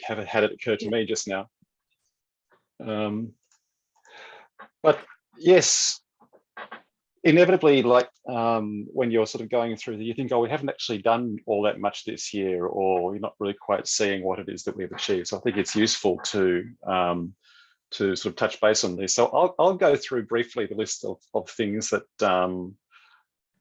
haven't had it occur to me just now. But yes, inevitably, like when you're sort of going through, you think, oh, we haven't actually done all that much this year, or you're not really quite seeing what it is that we've achieved. So I think it's useful to sort of touch base on this. So I'll go through briefly the list of things that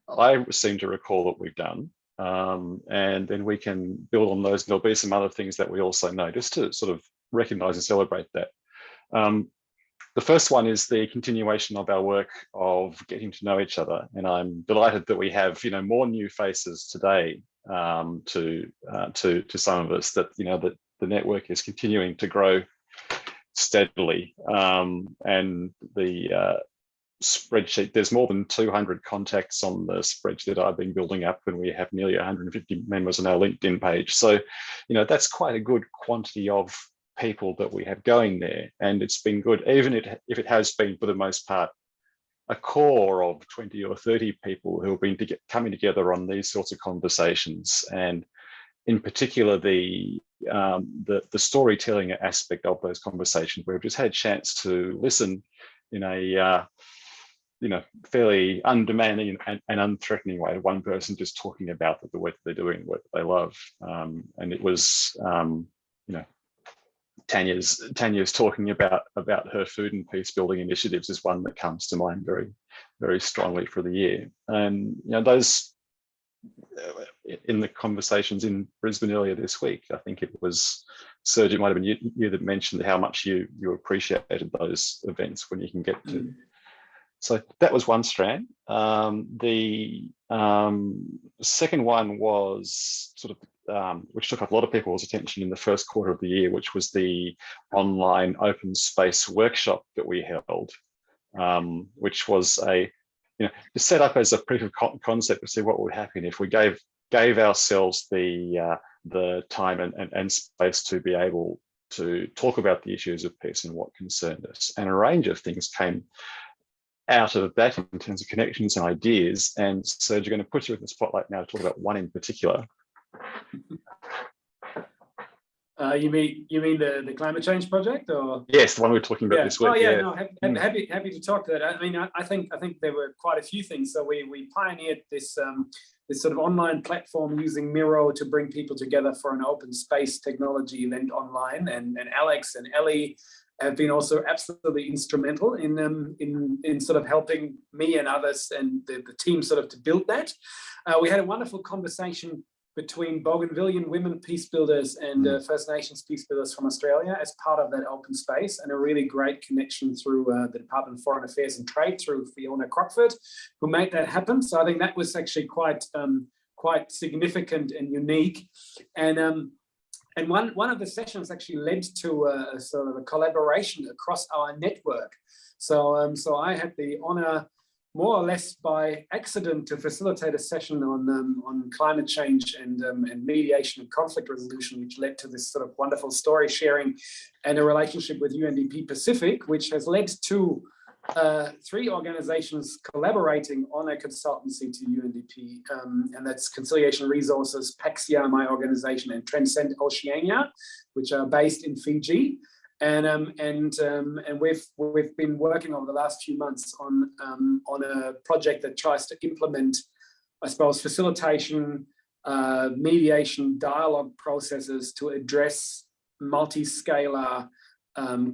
I seem to recall that we've done. And then we can build on those. There'll be some other things that we also know, just to sort of recognize and celebrate that. The first one is the continuation of our work of getting to know each other, and I'm delighted that we have, more new faces today to some of us. That that the network is continuing to grow steadily, and the spreadsheet, there's more than 200 contacts on the spreadsheet I've been building up, and we have nearly 150 members on our LinkedIn page. So, that's quite a good quantity of people that we have going there, and it's been good, even if it has been for the most part a core of 20 or 30 people who have been coming together on these sorts of conversations, and in particular the storytelling aspect of those conversations, where we've just had a chance to listen in a fairly undemanding and unthreatening way to one person just talking about the work they're doing, what they love, and it was Tanya's talking about her food and peace building initiatives is one that comes to mind very, very strongly for the year. And those in the conversations in Brisbane earlier this week, I think it was Serge, it might have been you that mentioned how much you appreciated those events when you can get to. So that was one strand. The second one was sort of which took up a lot of people's attention in the first quarter of the year, which was the online open space workshop that we held, which was set up as a proof of concept to see what would happen if we gave ourselves the time and space to be able to talk about the issues of peace and what concerned us. And a range of things came out of that in terms of connections and ideas. And Serge, you're going to put you in the spotlight now to talk about one in particular. You mean the climate change project, or? Yes, the one we were talking about this week. Oh yeah, no, happy to talk to that. I mean, I think there were quite a few things. So we pioneered this this sort of online platform using Miro to bring people together for an open space technology event online, and Alex and Ellie have been also absolutely instrumental in sort of helping me and others and the team sort of to build that. We had a wonderful conversation between Bougainvillean women peace builders and First Nations peace builders from Australia as part of that open space, and a really great connection through the Department of Foreign Affairs and Trade through Fiona Crockford, who made that happen. So I think that was actually quite significant and unique. And one of the sessions actually led to a sort of a collaboration across our network. So I had the honor, more or less by accident, to facilitate a session on climate change and mediation and conflict resolution, which led to this sort of wonderful story sharing and a relationship with UNDP Pacific, which has led to 3 organizations collaborating on a consultancy to UNDP, and that's Conciliation Resources, Paxia, my organization, and Transcend Oceania, which are based in Fiji. And we've been working over the last few months on a project that tries to implement, I suppose, facilitation, mediation, dialogue processes to address multi-scalar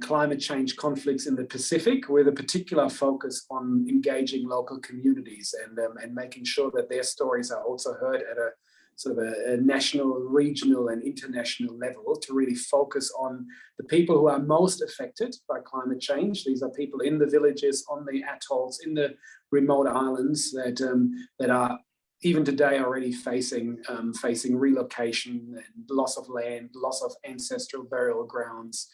climate change conflicts in the Pacific, with a particular focus on engaging local communities and making sure that their stories are also heard at a sort of a national, regional, and international level, to really focus on the people who are most affected by climate change. These are people in the villages, on the atolls, in the remote islands that are even today already facing relocation and loss of land, loss of ancestral burial grounds,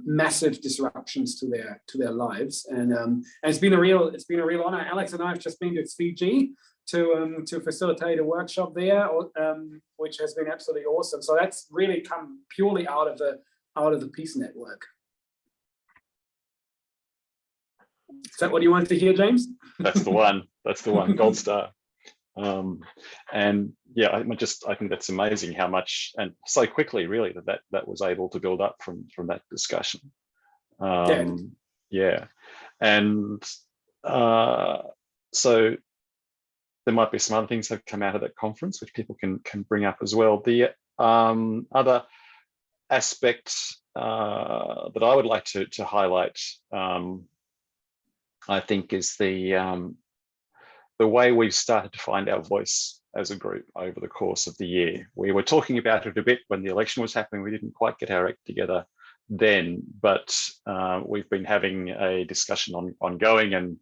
massive disruptions to their lives. And it's been a real honor. Alex and I have just been to Fiji to facilitate a workshop there, which has been absolutely awesome. So that's really come purely out of the Peace Network. Is that what you wanted to hear, James? That's the one. That's the one. Gold star. And yeah, I think that's amazing how much and so quickly really that was able to build up from that discussion. Yeah, and so there might be some other things that have come out of that conference which people can bring up as well. The other aspect that I would like to highlight, I think, is the way we've started to find our voice as a group over the course of the year. We were talking about it a bit when the election was happening. We didn't quite get our act together then, but we've been having a discussion ongoing, and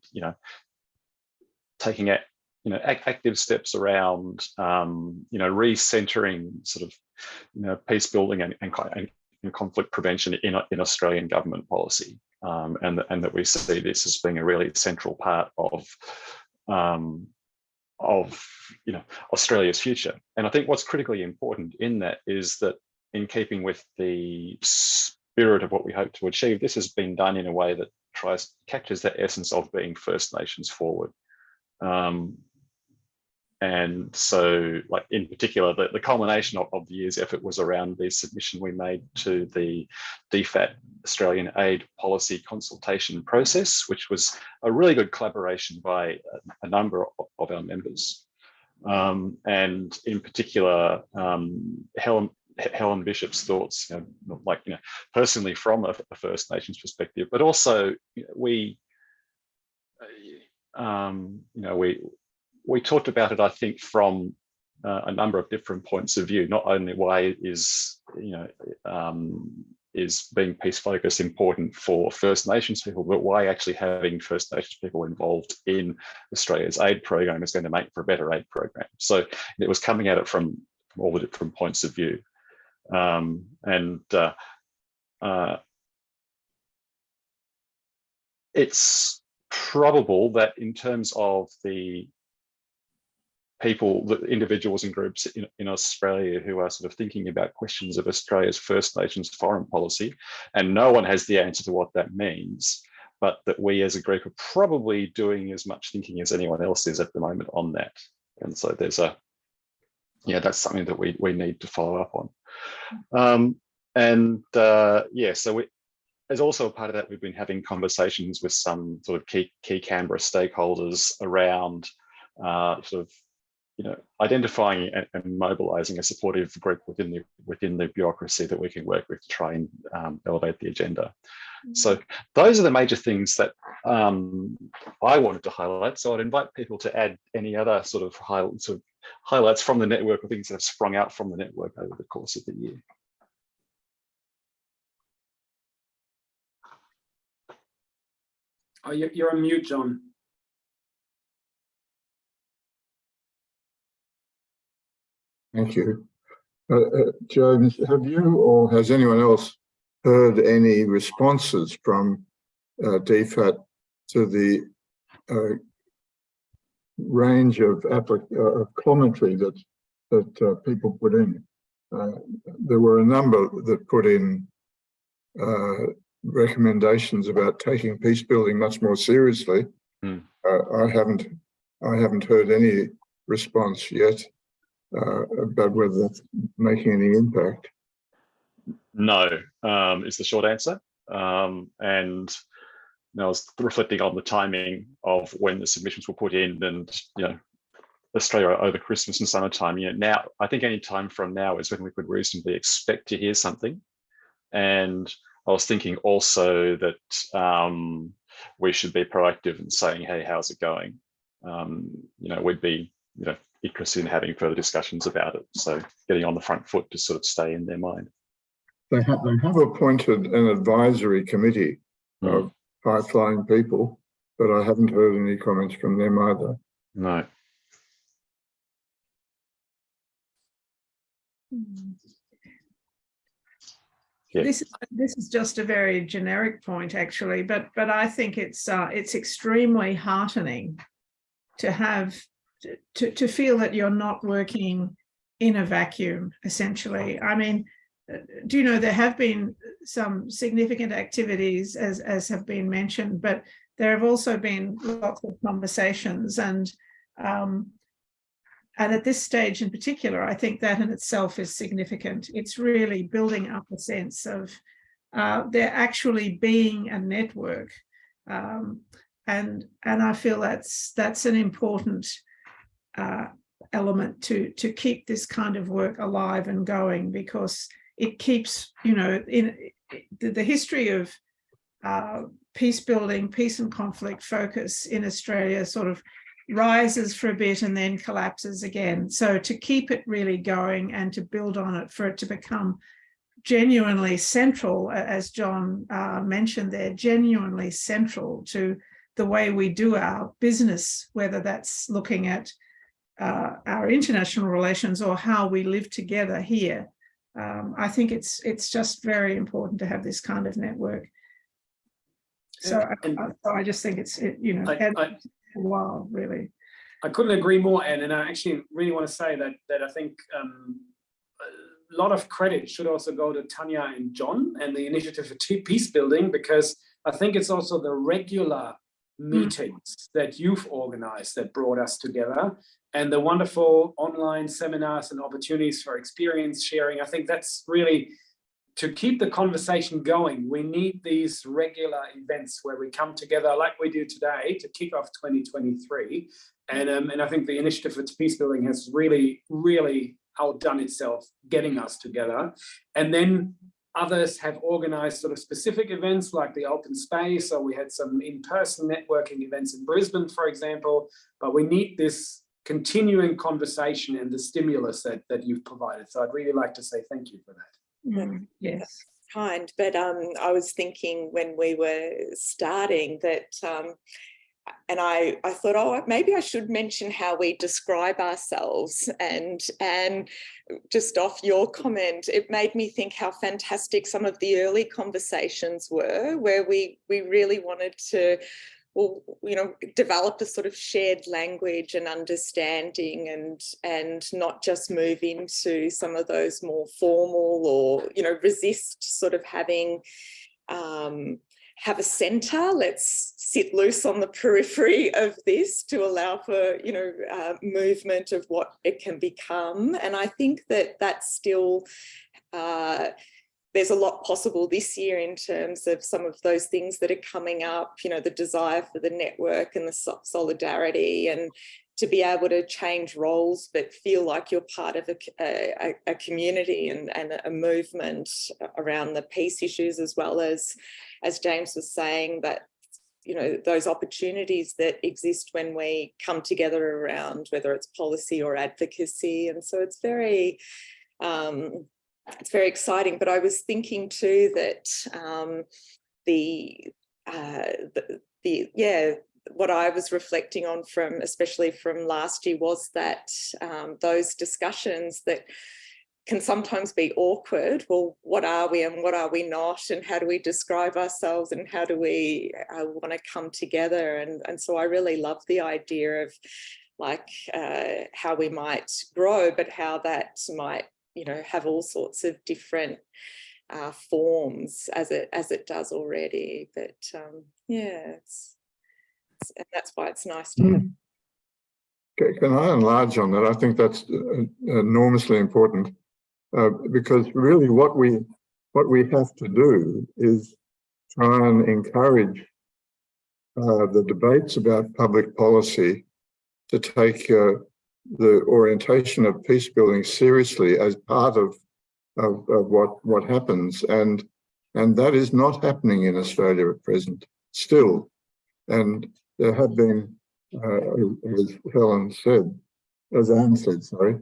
taking active steps around recentering sort of peace building and conflict prevention in Australian government policy, and that we see this as being a really central part of Australia's future. And I think what's critically important in that is that, in keeping with the spirit of what we hope to achieve, this has been done in a way that captures the essence of being First Nations forward. And so, like, in particular, the culmination of the year's effort was around the submission we made to the DFAT Australian Aid Policy Consultation Process, which was a really good collaboration by a number of our members. And in particular, Helen Bishop's thoughts, personally from a First Nations perspective, but also we talked about it, I think, from a number of different points of view. Not only why is being peace focused important for First Nations people, but why actually having First Nations people involved in Australia's aid program is going to make for a better aid program. So it was coming at it from all the different points of view, it's probable that in terms of the people, the individuals and groups in Australia who are sort of thinking about questions of Australia's First Nations foreign policy, and no one has the answer to what that means, but that we as a group are probably doing as much thinking as anyone else is at the moment on that. And so there's that's something that we need to follow up on. So as also a part of that, we've been having conversations with some sort of key Canberra stakeholders around identifying and mobilising a supportive group within the bureaucracy that we can work with to try and elevate the agenda. So those are the major things that I wanted to highlight. So I'd invite people to add any other sort of highlights from the network, or things that have sprung out from the network over the course of the year. Oh, you're on mute, John. Thank you. James, have you or has anyone else heard any responses from DFAT to the range of commentary that people put in? There were a number that put in recommendations about taking peace building much more seriously. I haven't heard any response yet about whether that's making any impact. No, is the short answer. And I was reflecting on the timing of when the submissions were put in, and Australia over Christmas and summertime. Now I think any time from now is when we could reasonably expect to hear something. And I was thinking also that we should be proactive in saying, "Hey, how's it going?" We'd be interested in having further discussions about it. So getting on the front foot to sort of stay in their mind. They have appointed an advisory committee of high-flying people, but I haven't heard any comments from them either. No. Yeah. This is just a very generic point, actually, but I think it's extremely heartening to have to feel that you're not working in a vacuum, essentially. I mean, do you know, there have been some significant activities as have been mentioned, but there have also been lots of conversations, and at this stage in particular, I think that in itself is significant. It's really building up a sense of there actually being a network, and I feel that's an important element to keep this kind of work alive and going, because it keeps, you know, in the history of peace building, peace and conflict focus in Australia sort of rises for a bit and then collapses again. So to keep it really going and to build on it, for it to become genuinely central, as John mentioned there, genuinely central to the way we do our business, whether that's looking at our international relations or how we live together here. I think it's just very important to have this kind of network. So I just think it's, you know, wow, really. I couldn't agree more, Anne, and I actually really want to say that I think a lot of credit should also go to Tanya and John and the Initiative for Peace Building, because I think it's also the regular meetings that you've organized that brought us together, and the wonderful online seminars and opportunities for experience sharing. I think that's really, to keep the conversation going, we need these regular events where we come together like we do today to kick off 2023. And I think the Initiative for Peace Building has really, really outdone itself getting us together. And then others have organized sort of specific events like the open space, or we had some in-person networking events in Brisbane, for example. But we need this continuing conversation and the stimulus that you've provided. So I'd really like to say thank you for that. Yes, kind. But I was thinking when we were starting that, and I thought, oh, maybe I should mention how we describe ourselves. And just off your comment, it made me think how fantastic some of the early conversations were, where we really wanted to, well, you know, develop a sort of shared language and understanding, and not just move into some of those more formal, or, you know, resist sort of having have a centre. Let's sit loose on the periphery of this to allow for, you know, movement of what it can become. And I think that that's still there's a lot possible this year in terms of some of those things that are coming up, you know, the desire for the network and the solidarity, and to be able to change roles but feel like you're part of a community and a movement around the peace issues, as well as James was saying, that, you know, those opportunities that exist when we come together around whether it's policy or advocacy. And so it's very exciting. But I was thinking too that what I was reflecting on especially from last year was that those discussions that can sometimes be awkward. Well, what are we and what are we not, and how do we describe ourselves, and how do we want to come together? And so I really love the idea of like how we might grow, but how that might, you know, have all sorts of different forms as it does already. But yeah, and that's why it's nice to. Can I enlarge on that? I think that's enormously important, because really what we have to do is try and encourage the debates about public policy to take the orientation of peace building seriously as part of what happens, and that is not happening in Australia at present still. And there have been, as Helen said, as Anne said, sorry,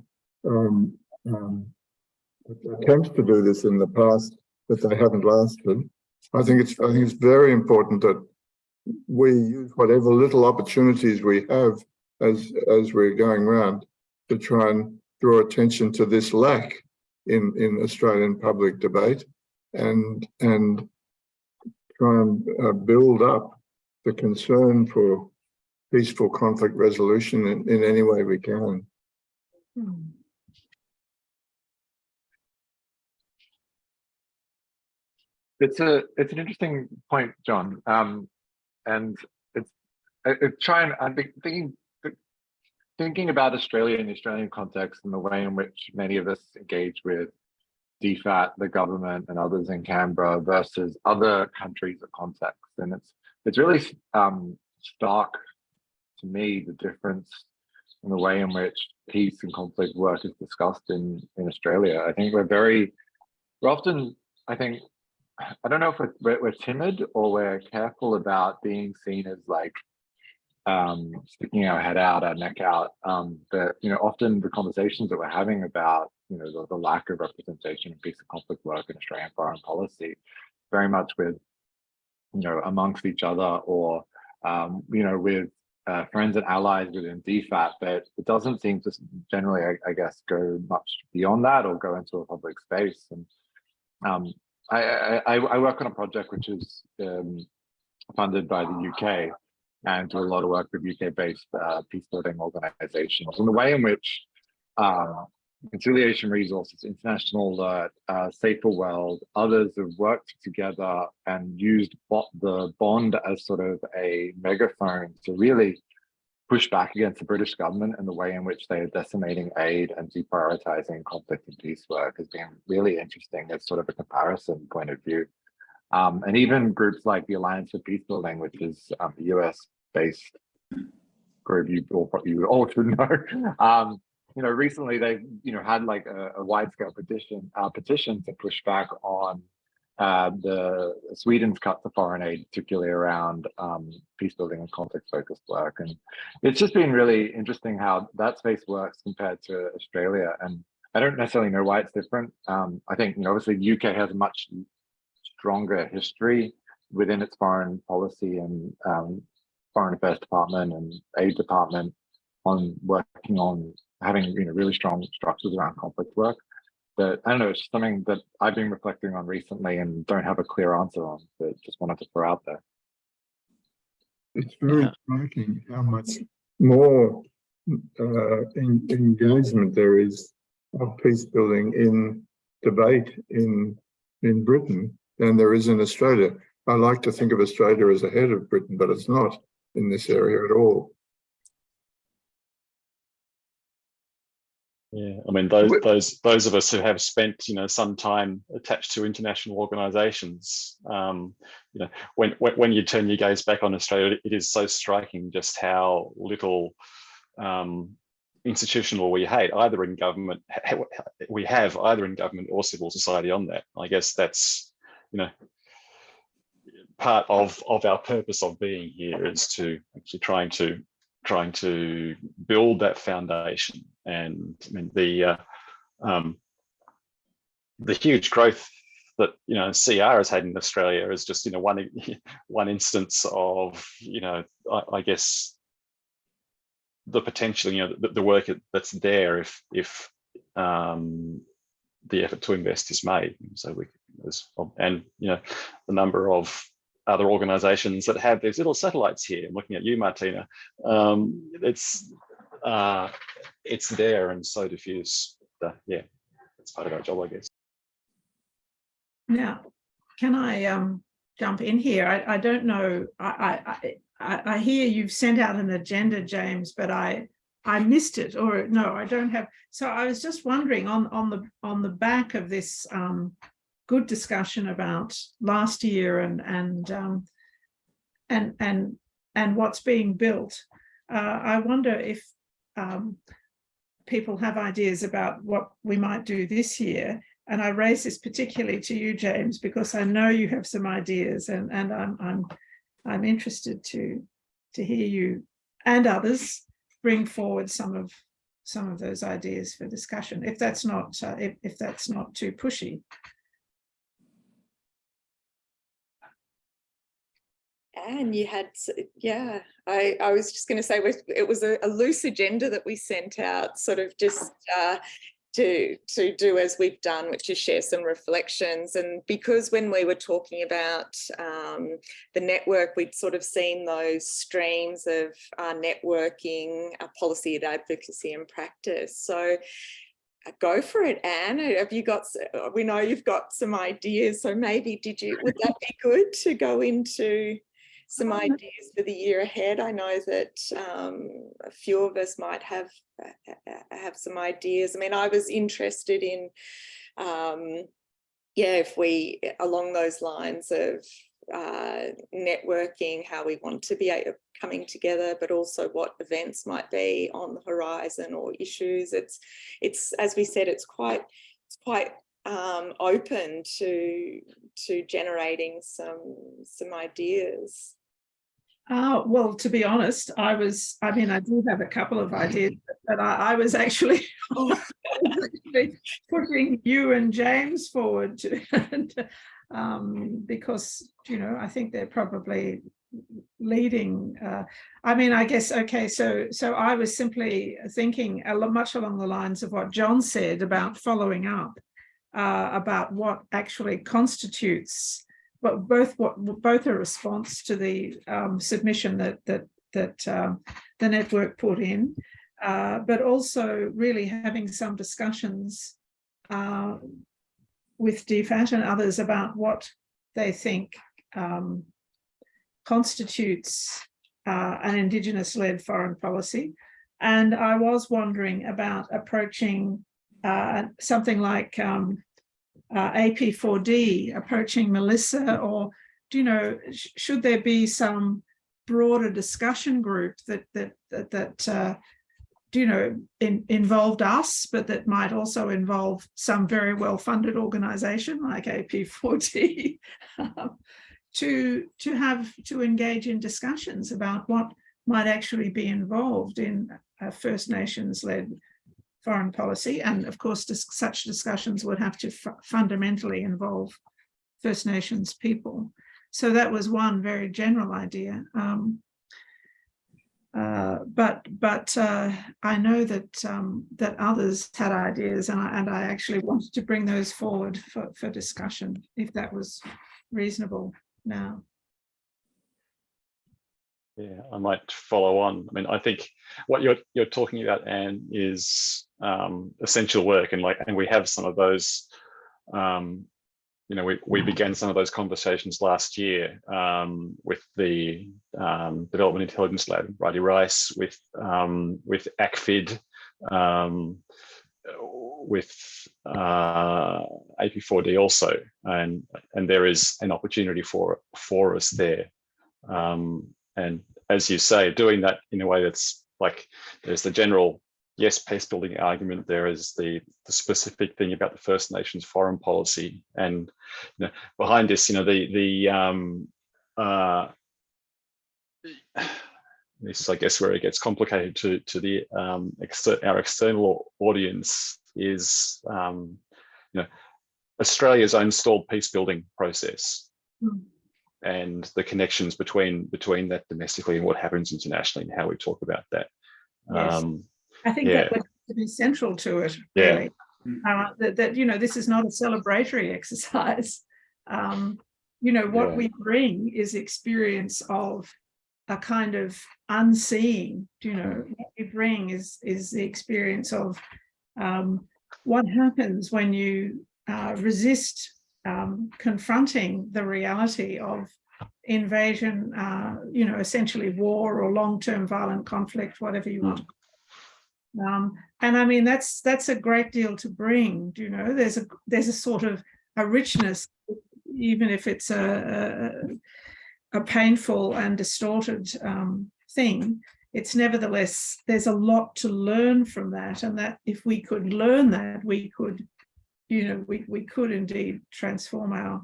attempts to do this in the past, but they haven't lasted. I think it's very important that we use whatever little opportunities we have as we're going around to try and draw attention to this lack in Australian public debate, and try and build up the concern for peaceful conflict resolution in any way we can. It's an interesting point, John, and I'm thinking thinking about Australia in the Australian context and the way in which many of us engage with DFAT, the government, and others in Canberra versus other countries or contexts, and it's really stark to me, the difference in the way in which peace and conflict work is discussed in Australia. I think we're often, I don't know if we're timid or we're careful about being seen as like sticking our head out, our neck out. But often the conversations that we're having about the lack of representation in peace and conflict work in Australian foreign policy, very much with amongst each other or with friends and allies within DFAT, but it doesn't seem to generally, I guess, go much beyond that or go into a public space. And I work on a project which is funded by the UK and do a lot of work with UK-based peacebuilding organizations. And the way in which Conciliation Resources, International Alert, Safer World, others have worked together and used the bond as sort of a megaphone to really push back against the British government and the way in which they are decimating aid and deprioritizing conflict and peace work has been really interesting as sort of a comparison point of view. And even groups like the Alliance for Peacebuilding, which is a US-based group you all should know. Recently they've had like a wide-scale petition to push back on the Sweden's cut to foreign aid, particularly around peacebuilding and conflict-focused work. And it's just been really interesting how that space works compared to Australia. And I don't necessarily know why it's different. I think obviously the UK has a much stronger history within its foreign policy and foreign affairs department and aid department on working on having really strong structures around conflict work. But I don't know, it's something that I've been reflecting on recently and don't have a clear answer on, but just wanted to throw out there. It's very striking how much more engagement there is of peace building in debate in Britain than there is in Australia. I like to think of Australia as ahead of Britain, but it's not in this area at all. Yeah, I mean those of us who have spent some time attached to international organisations, when you turn your gaze back on Australia, it is so striking just how little institutional we have either in government or civil society on that. I guess that's part of our purpose of being here is to actually trying to build that foundation. And I mean the huge growth that CR has had in Australia is just one instance of I guess the potential the work that's there if the effort to invest is made. So the number of other organizations that have these little satellites here. I'm looking at you, Martina. It's there and so diffuse. Yeah, it's part of our job, I guess. Now, can I jump in here? I don't know. I hear you've sent out an agenda, James, but I missed it, or no, I don't have. So I was just wondering on the back of this good discussion about last year and what's being built. I wonder if people have ideas about what we might do this year. And I raise this particularly to you, James, because I know you have some ideas, and I'm interested to hear you and others bring forward some of those ideas for discussion, if that's not too pushy. And you had, I was just going to say it was a loose agenda that we sent out, sort of just to do as we've done, which is share some reflections. And because when we were talking about the network, we'd sort of seen those streams of networking, policy and advocacy and practice. So go for it, Anne. Have you got? We know you've got some ideas. So maybe would that be good to go into some ideas for the year ahead. I know that a few of us might have some ideas. I mean, I was interested in, if we, along those lines of networking, how we want to be coming together, but also what events might be on the horizon or issues. It's as we said, it's quite open to generating some ideas. Well, to be honest, I do have a couple of ideas, but I was actually putting you and James forward to, because, I think they're probably leading. I guess, okay, so I was simply thinking much along the lines of what John said about following up, about what actually constitutes both a response to the submission that the network put in, but also really having some discussions with DFAT and others about what they think constitutes an Indigenous-led foreign policy. And I was wondering about approaching something like AP4D, approaching Melissa, or should there be some broader discussion group that involved us, but that might also involve some very well-funded organisation like AP4D, to engage in discussions about what might actually be involved in a First Nations-led foreign policy. And of course, such discussions would have to fundamentally involve First Nations people. So that was one very general idea. But I know that others had ideas, and I actually wanted to bring those forward for discussion, if that was reasonable now. Yeah, I might follow on. I mean, I think what you're talking about, Anne, is essential work, and we have some of those. We began some of those conversations last year with the Development Intelligence Lab, Righty Rice, with ACFID, with AP4D also, and there is an opportunity for us there. And as you say, doing that in a way that's like, there's the general, yes, peace building argument, there is the specific thing about the First Nations foreign policy. And behind this, this is, I guess, where it gets complicated to the our external audience is, Australia's own stalled peace building process. And the connections between that domestically and what happens internationally, and how we talk about that. Yes. I think that would have to be central to it, really. That this is not a celebratory exercise. What we bring is experience of a kind of unseeing. What we bring is the experience of what happens when you resist confronting the reality of invasion, essentially war or long-term violent conflict, whatever you want. And I mean, that's a great deal to bring. There's a sort of a richness, even if it's a painful and distorted thing. It's nevertheless, there's a lot to learn from that, and that if we could learn that, we could indeed transform our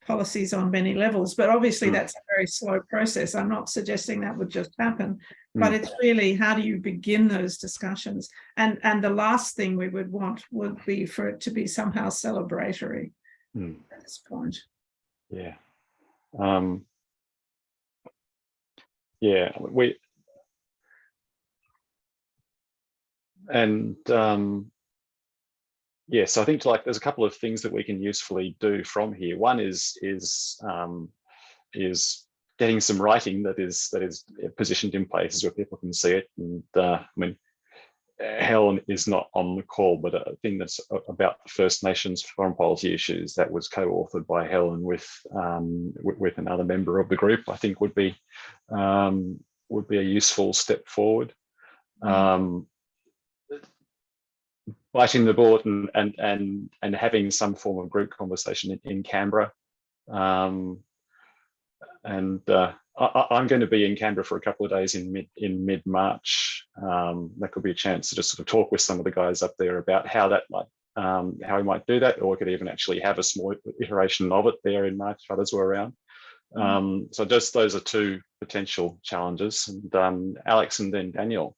policies on many levels. But obviously that's a very slow process. I'm not suggesting that would just happen, but it's really, how do you begin those discussions? And the last thing we would want would be for it to be somehow celebratory at this point. Yeah. Yes, I think there's a couple of things that we can usefully do from here. One is getting some writing that is positioned in places where people can see it. And I mean, Helen is not on the call, but a thing that's about the First Nations foreign policy issues that was co-authored by Helen with another member of the group, I think would be a useful step forward. Biting the bullet and having some form of group conversation in Canberra. I'm going to be in Canberra for a couple of days in mid-March. That could be a chance to just sort of talk with some of the guys up there about how that might, how we might do that, or we could even actually have a small iteration of it there in March if others were around. So just those are two potential challenges. And Alex and then Daniel.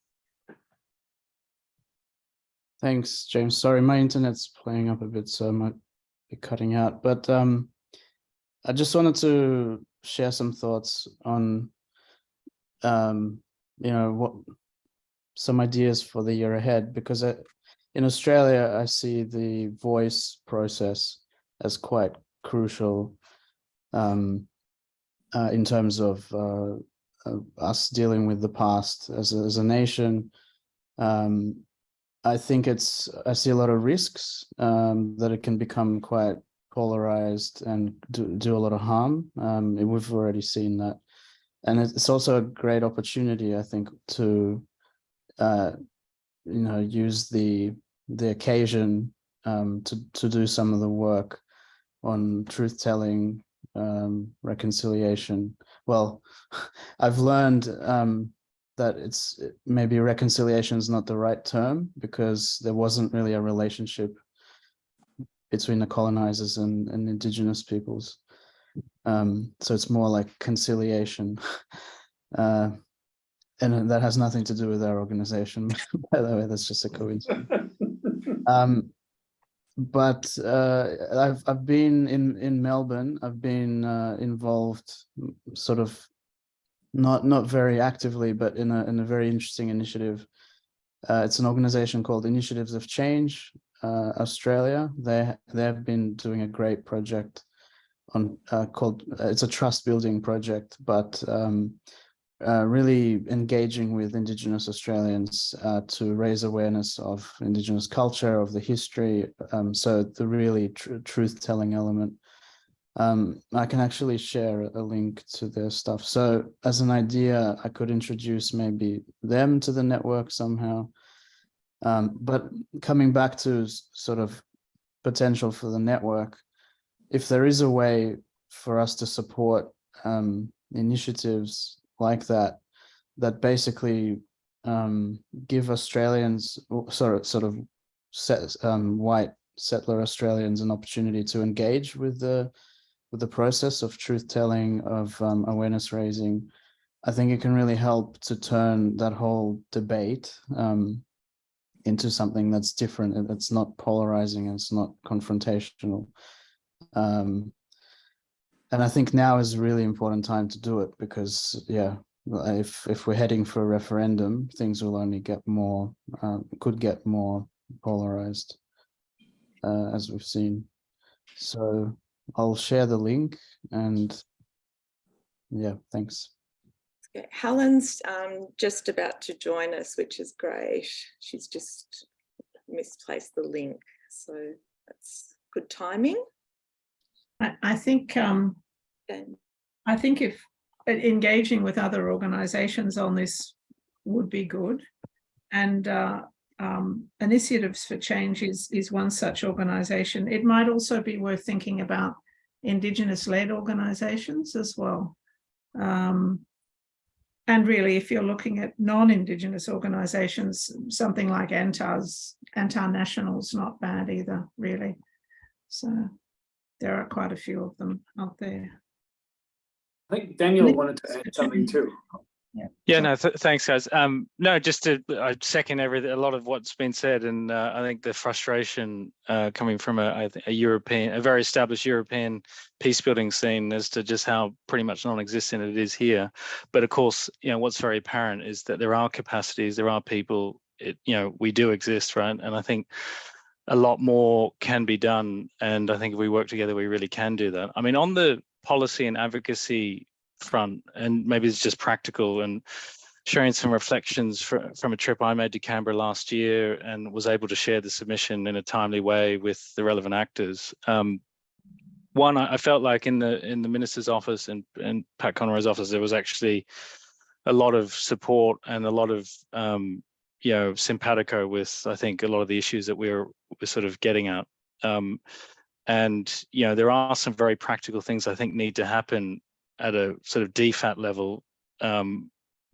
Thanks, James. Sorry, my internet's playing up a bit, so I might be cutting out. But I just wanted to share some thoughts on, some ideas for the year ahead, because in Australia, I see the voice process as quite crucial in terms of us dealing with the past as a nation. I think I see a lot of risks that it can become quite polarized and do a lot of harm. We've already seen that. And it's also a great opportunity, I think, to use the occasion to do some of the work on truth-telling, reconciliation. Well, I've learned that maybe reconciliation is not the right term, because there wasn't really a relationship between the colonizers and indigenous peoples. So it's more like conciliation. And that has nothing to do with our organization, by the way, that's just a coincidence. But I've been in Melbourne. I've been involved, sort of not very actively, but in a very interesting initiative. It's an organization called Initiatives of Change Australia. They have been doing a great project on called it's a trust building project, but really engaging with Indigenous Australians to raise awareness of Indigenous culture, of the history. So the really truth-telling element. I can actually share a link to their stuff. So as an idea, I could introduce maybe them to the network somehow. But coming back to sort of potential for the network, if there is a way for us to support initiatives like that basically give Australians, sort of white settler Australians, an opportunity to engage with the process of truth-telling, of awareness raising, I think it can really help to turn that whole debate into something that's different, and it's not polarizing, and it's not confrontational. And I think now is a really important time to do it, because if we're heading for a referendum, things will only get more, could get more polarized, as we've seen. So I'll share the link, and yeah, thanks. Okay. Helen's just about to join us, which is great. She's just misplaced the link, so that's good timing. I think if engaging with other organisations on this would be good, and Initiatives for Change is one such organisation. It might also be worth thinking about Indigenous-led organisations as well. And really, if you're looking at non-Indigenous organisations, something like Antar National's not bad either, really. So there are quite a few of them out there. I think Daniel wanted to add something too. Yeah, no, thanks, guys. No, just I second a lot of what's been said, and I think the frustration coming from a very established European peacebuilding scene as to just how pretty much non-existent it is here. But of course, what's very apparent is that there are capacities, there are people. We do exist, right? And I think a lot more can be done, and I think if we work together, we really can do that. I mean, on the policy and advocacy front, and maybe it's just practical, and sharing some reflections from a trip I made to Canberra last year, and was able to share the submission in a timely way with the relevant actors. One, I felt like in the minister's office and Pat Conroy's office, there was actually a lot of support and a lot of simpatico with, I think, a lot of the issues that we're sort of getting at. And there are some very practical things I think need to happen at a sort of DFAT level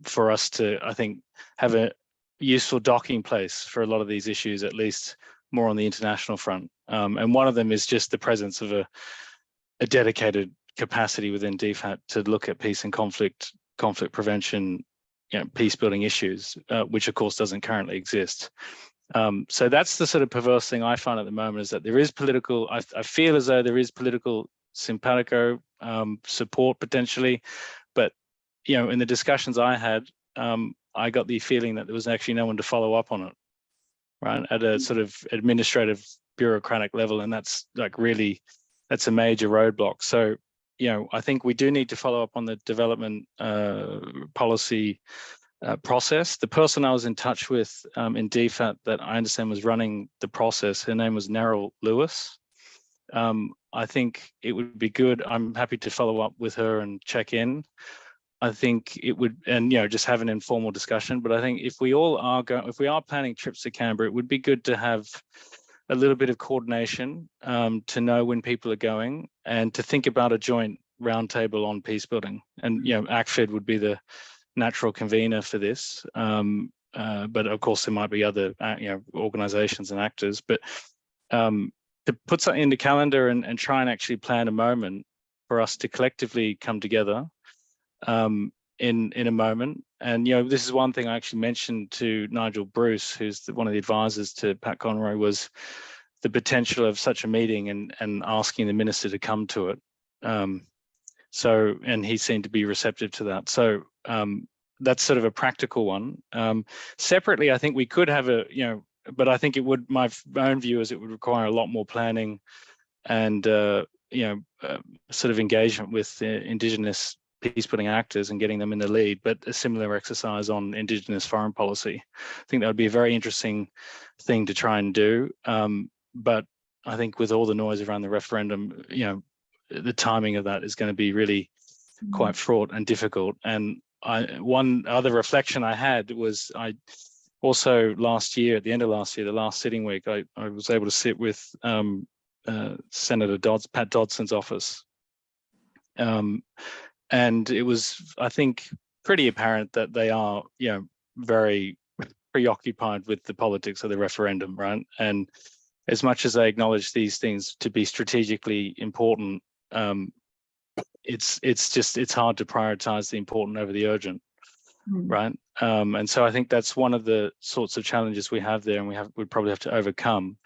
for us to, I think, have a useful docking place for a lot of these issues, at least more on the international front. And one of them is just the presence of a dedicated capacity within DFAT to look at peace and conflict prevention, peace building issues, which of course doesn't currently exist. So that's the sort of perverse thing I find at the moment, is that there is political, I feel as though there is political simpatico support potentially, but in the discussions I had, I got the feeling that there was actually no one to follow up on it, right, at a sort of administrative bureaucratic level, and that's like really, that's a major roadblock. So I think we do need to follow up on the development policy process. The person I was in touch with in DFAT that I understand was running the process, her name was Neril Lewis. I think it would be good. I'm happy to follow up with her and check in. I think it would, and just have an informal discussion. But I think if we all are going, if we are planning trips to Canberra, it would be good to have a little bit of coordination to know when people are going, and to think about a joint roundtable on peace building. And ACFED would be the natural convener for this, but of course there might be other organizations and actors. But to put something in the calendar and try and actually plan a moment for us to collectively come together in a moment. And this is one thing I actually mentioned to Nigel Bruce, who's one of the advisors to Pat Conroy, was the potential of such a meeting and asking the minister to come to it. And he seemed to be receptive to that. So that's sort of a practical one. Separately, I think we could have but I think it would, my own view is it would require a lot more planning and sort of engagement with Indigenous peacebuilding actors and getting them in the lead, but a similar exercise on Indigenous foreign policy. I think that would be a very interesting thing to try and do. But I think with all the noise around the referendum, the timing of that is going to be really quite fraught and difficult. And one other reflection I had was, I also last year, at the end of last year, the last sitting week, I was able to sit with Senator Pat Dodson's office. And it was, I think, pretty apparent that they are, very preoccupied with the politics of the referendum, right? And as much as they acknowledge these things to be strategically important, it's hard to prioritize the important over the urgent, right? And so I think that's one of the sorts of challenges we have there, and we probably have to overcome.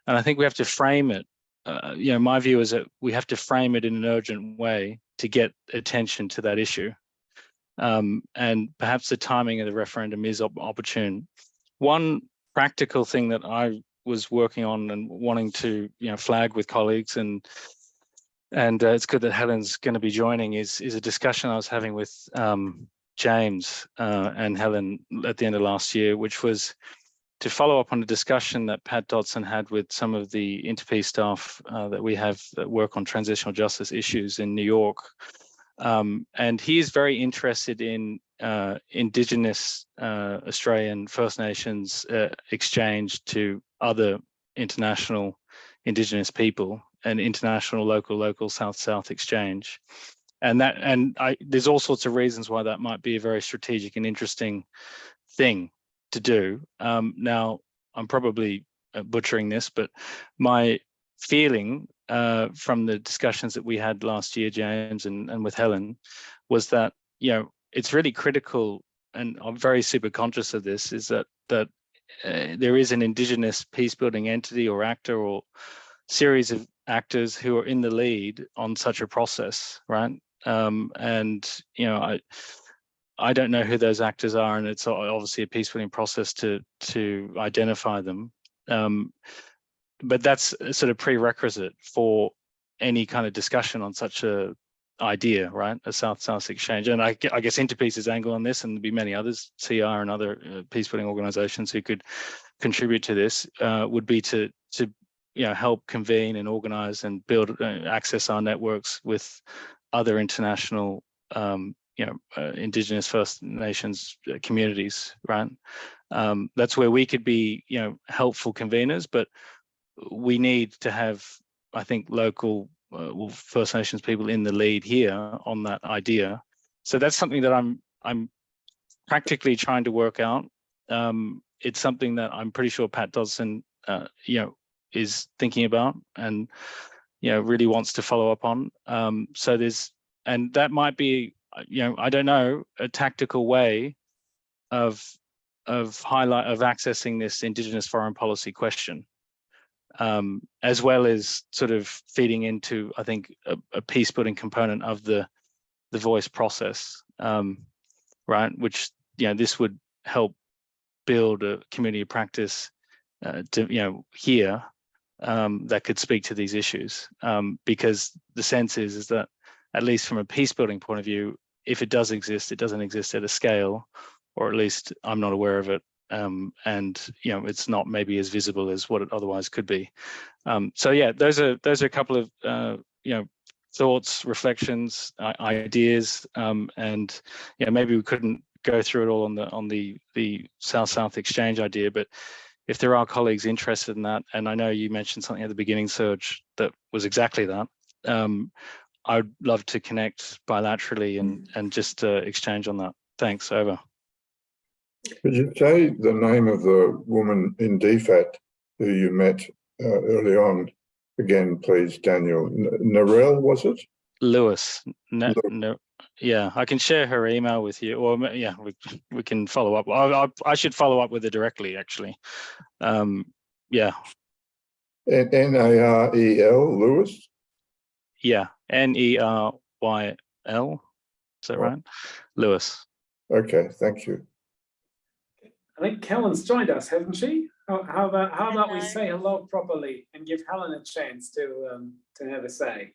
And I think we have to frame it. My view is that we have to frame it in an urgent way to get attention to that issue. And perhaps the timing of the referendum is opportune. One practical thing that I was working on and wanting to flag with colleagues, and it's good that Helen's going to be joining, is a discussion I was having with James and Helen at the end of last year, which was to follow up on a discussion that Pat Dodson had with some of the Interpeace staff that we have that work on transitional justice issues in New York. And he is very interested in Indigenous Australian First Nations exchange to other international Indigenous people, and international local South-South exchange. And there's all sorts of reasons why that might be a very strategic and interesting thing to do. Now, I'm probably butchering this, but my feeling from the discussions that we had last year, James, and with Helen, was that it's really critical, and I'm very super conscious of this, is that there is an Indigenous peacebuilding entity or actor or series of actors who are in the lead on such a process, right? I don't know who those actors are, and it's obviously a peacebuilding process to identify them. But that's a sort of prerequisite for any kind of discussion on such a idea, right? A South-South exchange. And I guess Interpeace's angle on this, and there'll be many others, CR and other peacebuilding organizations who could contribute to this, would be to help convene and organize and build, access our networks with other international, Indigenous First Nations communities, right? That's where we could be, helpful conveners, but we need to have, I think, local First Nations people in the lead here on that idea. So that's something that I'm practically trying to work out. It's something that I'm pretty sure Pat Dodson, is thinking about and, really wants to follow up on. So and that might be, I don't know, a tactical way of accessing this Indigenous foreign policy question. As well as sort of feeding into, I think, a peace building component of the voice process, right? Which, this would help build a community of practice here that could speak to these issues. Because the sense is that, at least from a peace building point of view, if it does exist, it doesn't exist at a scale, or at least I'm not aware of it. And it's not maybe as visible as what it otherwise could be. So yeah, those are a couple of thoughts, reflections, ideas, and maybe we couldn't go through it all on the South-South exchange idea, but if there are colleagues interested in that, and I know you mentioned something at the beginning, Serge, that was exactly that. I'd love to connect bilaterally and just exchange on that. Thanks. Over. Could you say the name of the woman in DFAT who you met early on again, please, Daniel? Narelle, was it? Lewis. No, yeah, I can share her email with you, or we can follow up. I should follow up with her directly, actually. Yeah. N-A-R-E-L, Lewis? Yeah, N-E-R-Y-L. Is that right? Lewis. Okay, thank you. I think Helen's joined us, hasn't she? How about we say hello properly and give Helen a chance to have a say?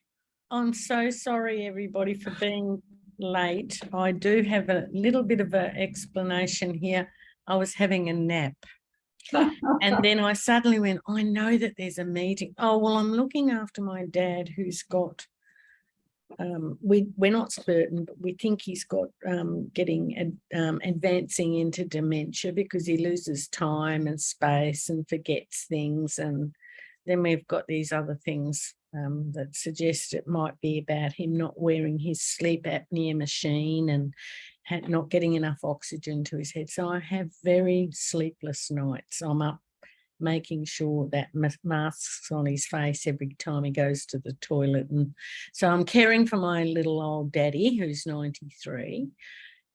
I'm so sorry, everybody, for being late. I do have a little bit of an explanation here. I was having a nap. And then I suddenly went, I know that there's a meeting. Oh, well, I'm looking after my dad who's got, we're not certain, but we think he's got advancing into dementia because he loses time and space and forgets things. And then we've got these other things that suggest it might be about him not wearing his sleep apnea machine and not getting enough oxygen to his head. So I have very sleepless nights. I'm up making sure that mask's on his face every time he goes to the toilet. And so I'm caring for my little old daddy, who's 93,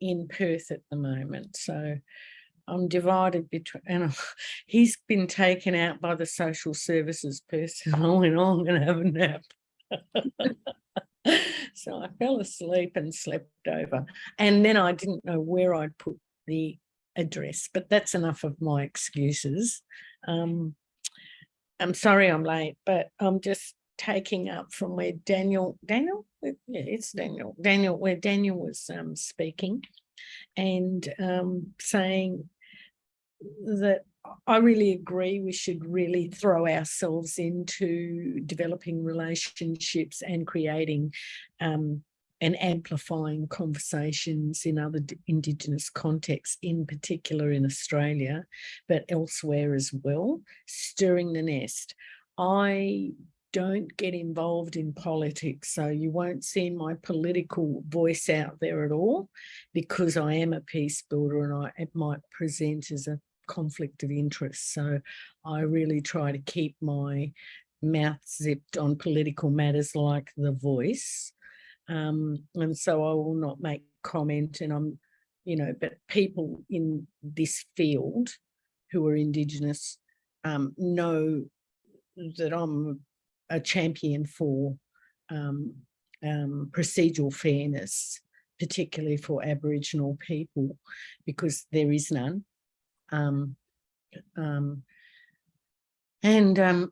in Perth at the moment. So I'm divided between, and he's been taken out by the social services person. I went, oh, I'm going to have a nap. So I fell asleep and slept over. And then I didn't know where I'd put the address, but that's enough of my excuses. I'm sorry I'm late, but I'm just taking up from where Daniel, yeah, it's Daniel, where Daniel was speaking and saying that I really agree we should really throw ourselves into developing relationships and creating and amplifying conversations in other Indigenous contexts, in particular in Australia, but elsewhere as well, stirring the nest. I don't get involved in politics, so you won't see my political voice out there at all, because I am a peace builder and it might present as a conflict of interest. So I really try to keep my mouth zipped on political matters like The Voice. And so I will not make comment, and I'm, but people in this field who are Indigenous know that I'm a champion for procedural fairness, particularly for Aboriginal people, because there is none. And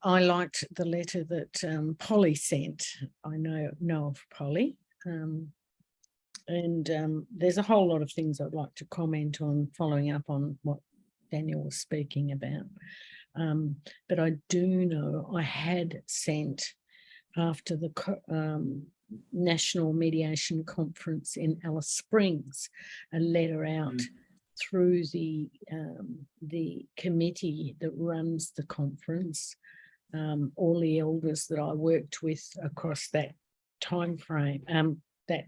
I liked the letter that Polly sent. I know of Polly. There's a whole lot of things I'd like to comment on, following up on what Daniel was speaking about. But I do know I had sent, after the National Mediation Conference in Alice Springs, a letter out through the committee that runs the conference, all the elders that I worked with across that time frame, that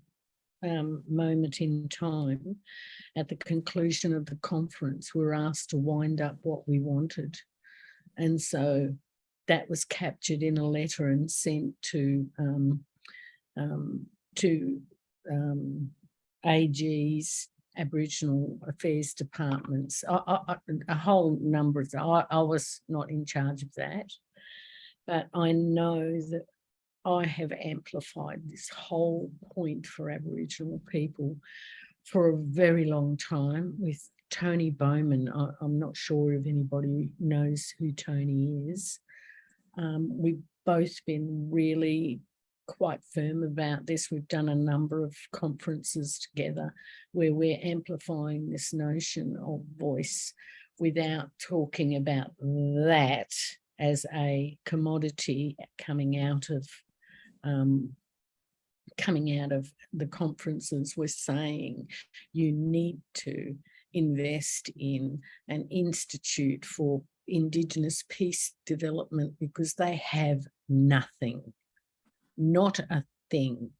moment in time. At the conclusion of the conference, we were asked to wind up what we wanted, and so that was captured in a letter and sent to AGs, Aboriginal Affairs Departments, a whole number of. I was not in charge of that, but I know that I have amplified this whole point for Aboriginal people for a very long time with Tony Bowman. I'm not sure if anybody knows who Tony is. We've both been really quite firm about this. We've done a number of conferences together where we're amplifying this notion of voice without talking about that as a commodity coming out of the conferences. We're saying you need to invest in an institute for Indigenous peace development because they have nothing, not a thing.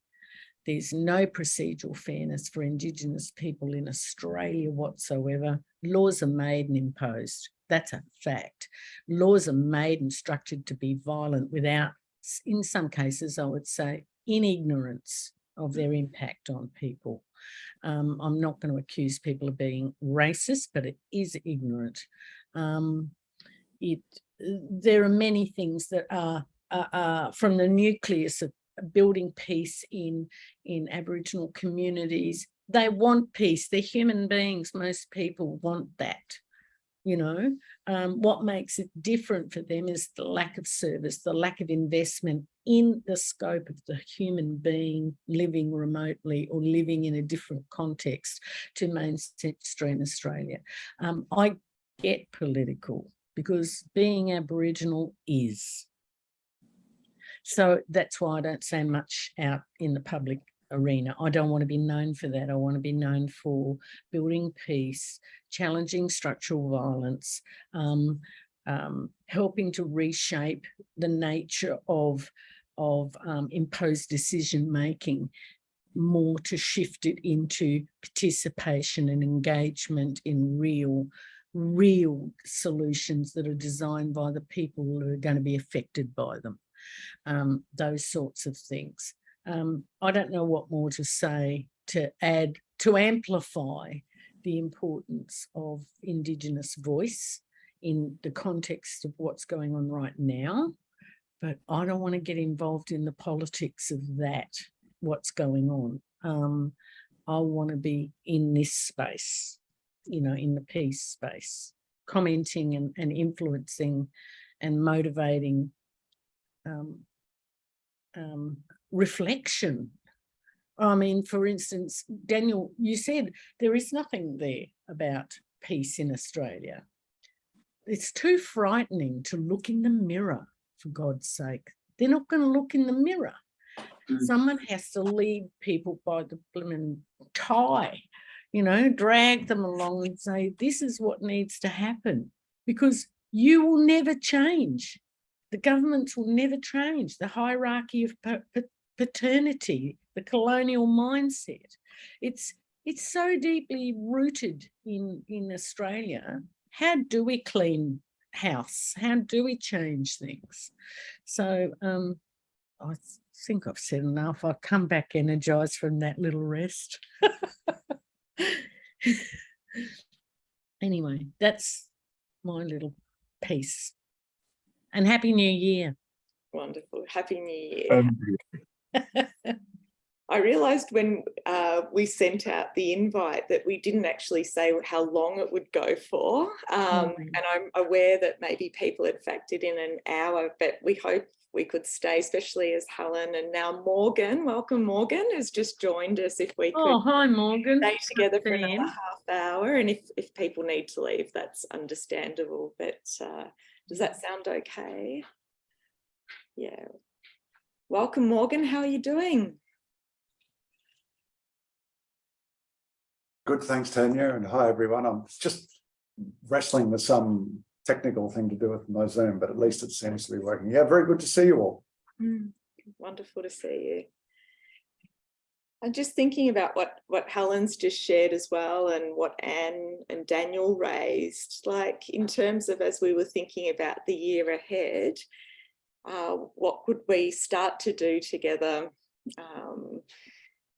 There's no procedural fairness for Indigenous people in Australia whatsoever. Laws are made and imposed. That's a fact. Laws are made and structured to be violent without, in some cases, I would say, in ignorance of their impact on people. I'm not going to accuse people of being racist, but it is ignorant. There are many things that are from the nucleus of building peace in Aboriginal communities. They want peace. They're human beings. Most people want that. You know, what makes it different for them is the lack of service, the lack of investment in the scope of the human being living remotely or living in a different context to mainstream Australia. I get political because being Aboriginal is. So that's why I don't say much out in the public arena. I don't want to be known for that. I want to be known for building peace, challenging structural violence, helping to reshape the nature of imposed decision making, more to shift it into participation and engagement in real solutions that are designed by the people who are going to be affected by them. Those sorts of things. I don't know what more to say to add, to amplify the importance of Indigenous voice in the context of what's going on right now, but I don't want to get involved in the politics of that, what's going on. I want to be in this space, you know, in the peace space, commenting and influencing and motivating reflection. I mean, for instance, Daniel, you said there is nothing there about peace in Australia. It's too frightening to look in the mirror, for God's sake. They're not going to look in the mirror. Someone has to lead people by the blooming tie, you know, drag them along and say, this is what needs to happen, because you will never change. The governments will never change. The hierarchy of paternity, the colonial mindset. It's so deeply rooted in Australia. How do we clean house? How do we change things? So I think I've said enough. I'll come back energized from that little rest. Anyway, that's my little piece. And Happy New Year. Wonderful. Happy New Year. I realised when we sent out the invite that we didn't actually say how long it would go for. And I'm aware that maybe people had factored in an hour, but we hope we could stay, especially as Helen and now Morgan, welcome Morgan, has just joined us. If we could Oh, hi, Morgan. stay together for another Then. half hour, and if people need to leave, that's understandable. But does that sound okay? Yeah. Welcome, Morgan. How are you doing? Good, thanks, Tanya, and hi, everyone. I'm just wrestling with some technical thing to do with my Zoom, but at least it seems to be working. Yeah, very good to see you all. Wonderful to see you. I'm just thinking about what Helen's just shared as well, and what Anne and Daniel raised, like in terms of, as we were thinking about the year ahead, what could we start to do together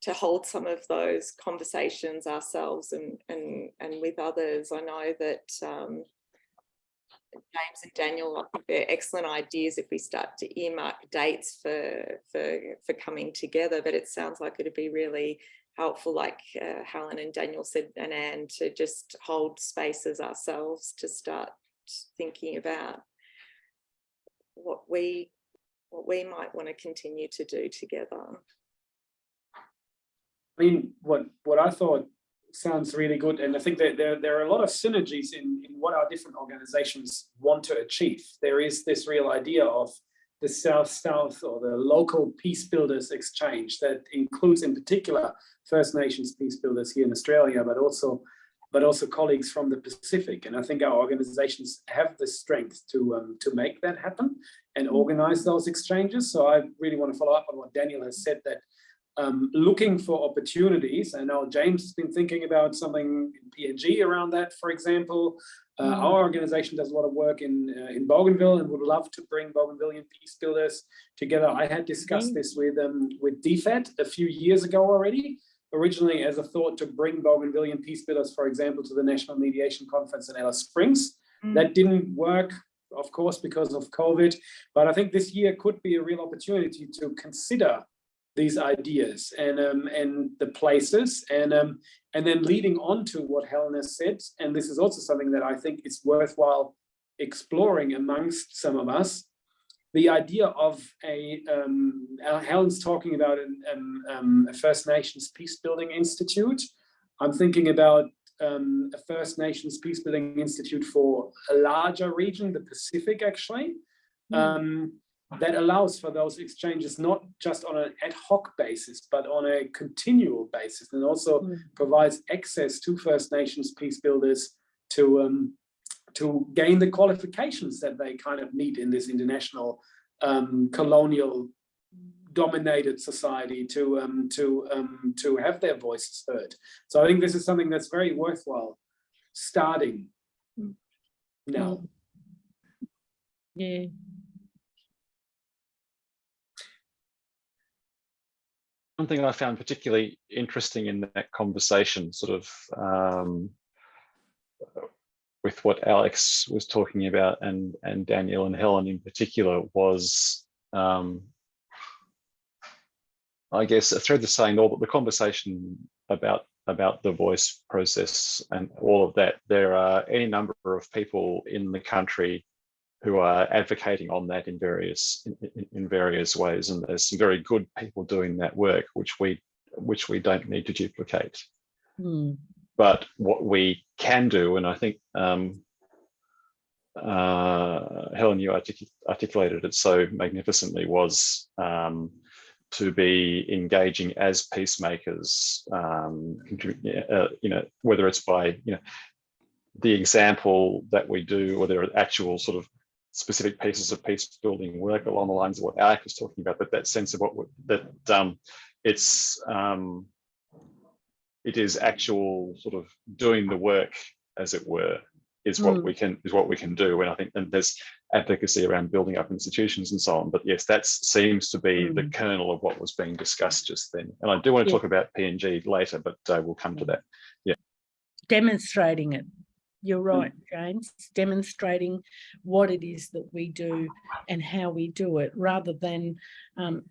to hold some of those conversations ourselves and with others. I know that James and Daniel, I think they're excellent ideas if we start to earmark dates for coming together, but it sounds like it'd be really helpful, like Helen and Daniel said, and Anne, to just hold spaces ourselves to start thinking about what we might want to continue to do together. I mean, what I thought sounds really good, and I think that there are a lot of synergies in what our different organizations want to achieve. There is this real idea of the South-South or the local peace builders exchange that includes in particular First Nations peace builders here in Australia, but also colleagues from the Pacific. And I think our organizations have the strength to make that happen and organize those exchanges. So I really want to follow up on what Daniel has said, that looking for opportunities. I know James has been thinking about something in PNG around that, for example. Our organization does a lot of work in Bougainville and would love to bring Bougainvillean peace builders together. I had discussed this with DFAT a few years ago already, originally as a thought to bring Bougainvillean peace builders, for example, to the National Mediation Conference in Alice Springs. That didn't work, of course, because of COVID. But I think this year could be a real opportunity to consider these ideas and the places, and then leading on to what Helen has said, and this is also something that I think is worthwhile exploring amongst some of us, the idea of Helen's talking about a First Nations Peacebuilding Institute. I'm thinking about a First Nations Peacebuilding Institute for a larger region, the Pacific, actually. That allows for those exchanges not just on an ad hoc basis, but on a continual basis, and also provides access to First Nations peace builders to gain the qualifications that they kind of need in this international colonial dominated society to have their voices heard. So I think this is something that's very worthwhile starting now. Yeah. One thing I found particularly interesting in that conversation, sort of with what Alex was talking about and Daniel and Helen in particular, was I guess a thread the saying all the conversation about the voice process and all of that. There are any number of people in the country who are advocating on that in various ways, and there's some very good people doing that work, which we don't need to duplicate. But what we can do, and I think Helen, you articulated it so magnificently, was to be engaging as peacemakers, whether it's by the example that we do, or there are actual sort of specific pieces of peace building work along the lines of what Alec was talking about, but that sense of it is actual sort of doing the work, as it were, is what we can do. And I think there's advocacy around building up institutions and so on. But yes, that seems to be the kernel of what was being discussed just then. And I do want to talk about PNG later, but we'll come to that. Yeah. Demonstrating it. You're right, James. It's demonstrating what it is that we do and how we do it, rather than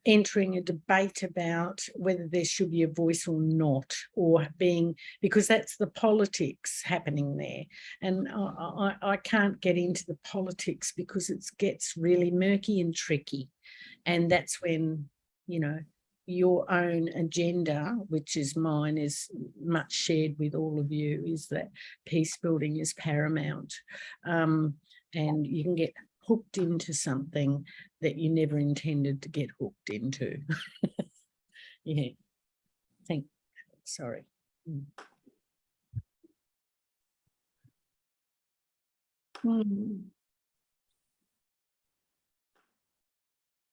entering a debate about whether there should be a voice or not, or being, because that's the politics happening there. And I can't get into the politics because it gets really murky and tricky. And that's when, you know, your own agenda, which is mine, is much shared with all of you, is that peace building is paramount. And you can get hooked into something that you never intended to get hooked into. Yeah. Sorry.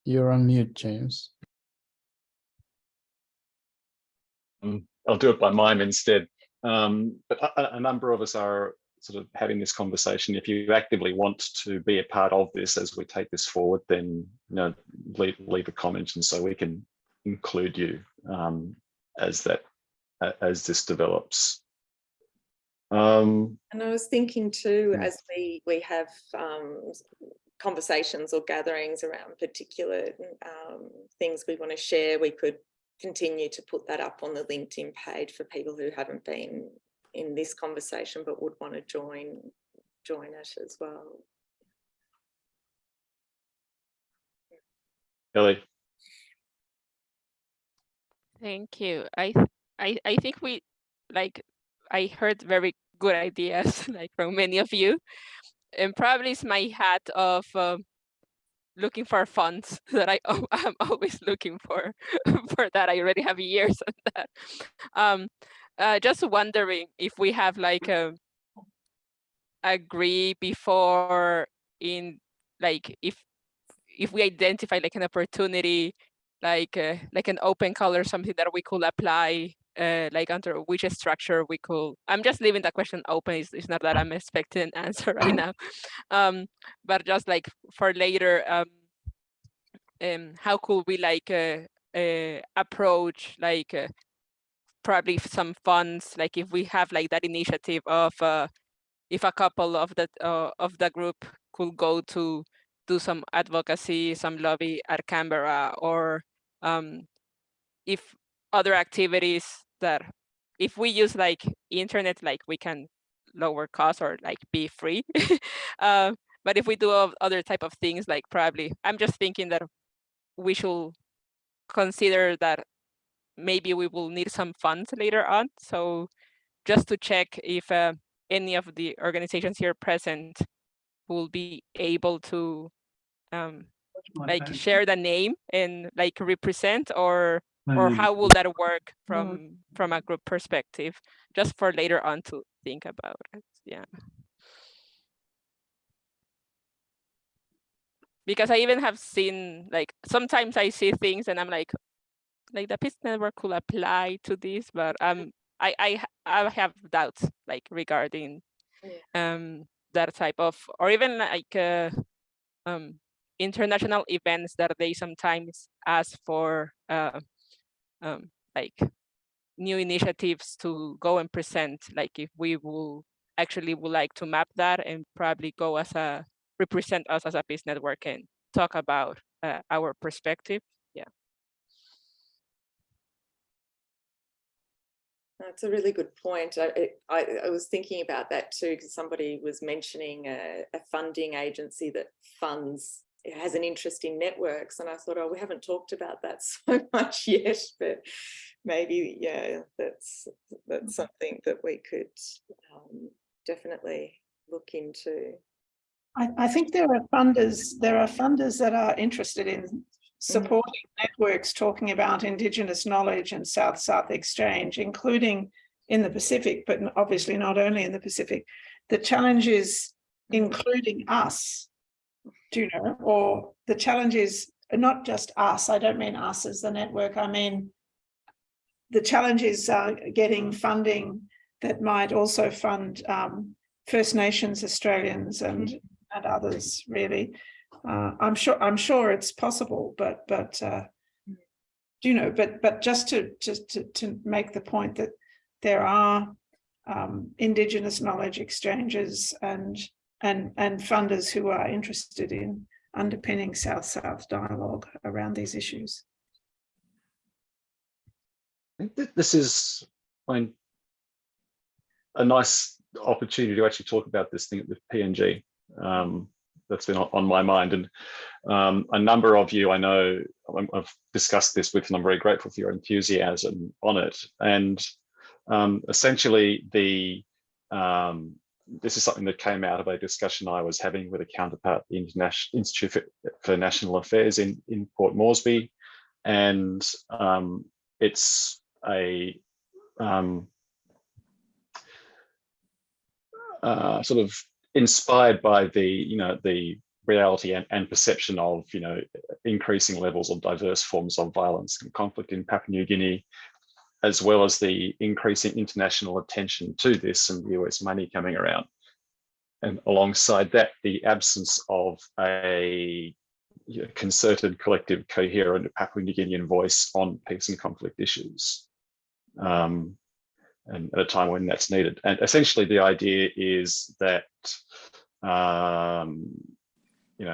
You're on mute, James. I'll do it by mime instead. But a number of us are sort of having this conversation. If you actively want to be a part of this as we take this forward, then leave a comment, and so we can include you as this develops. And I was thinking too, as we have conversations or gatherings around particular things we want to share, we could continue to put that up on the LinkedIn page for people who haven't been in this conversation but would want to join it as well. Ellie. Thank you. I think I heard very good ideas like from many of you, and probably it's my hat of looking for funds that I'm always looking for that. I already have years on that. Just wondering if we have like agree before in like if we identify like an opportunity, like an open call or something that we could apply, like under which structure we could. I'm just leaving the question open. It's not that I'm expecting an answer right now, but just like for later, how could we like approach like probably some funds, like if we have like that initiative of if a couple of the group could go to do some advocacy, some lobby at Canberra, or if other activities that if we use like internet, like we can lower costs or like be free. But if we do other type of things, like probably I'm just thinking that we should consider that maybe we will need some funds later on. So just to check if any of the organizations here present will be able to like share the name and like represent, or how will that work from a group perspective, just for later on to think about it. Yeah. Because I even have seen, like, sometimes I see things and I'm like the Peace Network could apply to this, but I have doubts like regarding that type of, or even like international events that they sometimes ask for like new initiatives to go and present, like if we will actually would like to map that and probably go as a represent us as a Peace Network and talk about our perspective. Yeah. That's a really good point. I was thinking about that too, because somebody was mentioning a funding agency that funds, it has an interest in networks, and I thought, oh, we haven't talked about that so much yet, but maybe, yeah, that's something that we could definitely look into. I think there are funders that are interested in supporting networks talking about Indigenous knowledge and South-South exchange, including in the Pacific, but obviously not only in the Pacific. The challenge is including us, do you know, or the challenge is not just us. I don't mean us as the network. I mean, the challenge is getting funding that might also fund First Nations Australians and others, really. I'm sure it's possible, but you know, but just to make the point that there are Indigenous knowledge exchanges and funders who are interested in underpinning South-South dialogue around these issues. This is a nice opportunity to actually talk about this thing with PNG. That's been on my mind, and a number of you I know I've discussed this with, and I'm very grateful for your enthusiasm on it. And essentially, this is something that came out of a discussion I was having with a counterpart, the International Institute for National Affairs in Port Moresby, and it's a sort of inspired by the reality and perception of increasing levels of diverse forms of violence and conflict in Papua New Guinea, as well as the increasing international attention to this and US money coming around. And alongside that, the absence of a concerted, collective, coherent Papua New Guinean voice on peace and conflict issues. And at a time when that's needed. And essentially the idea is that,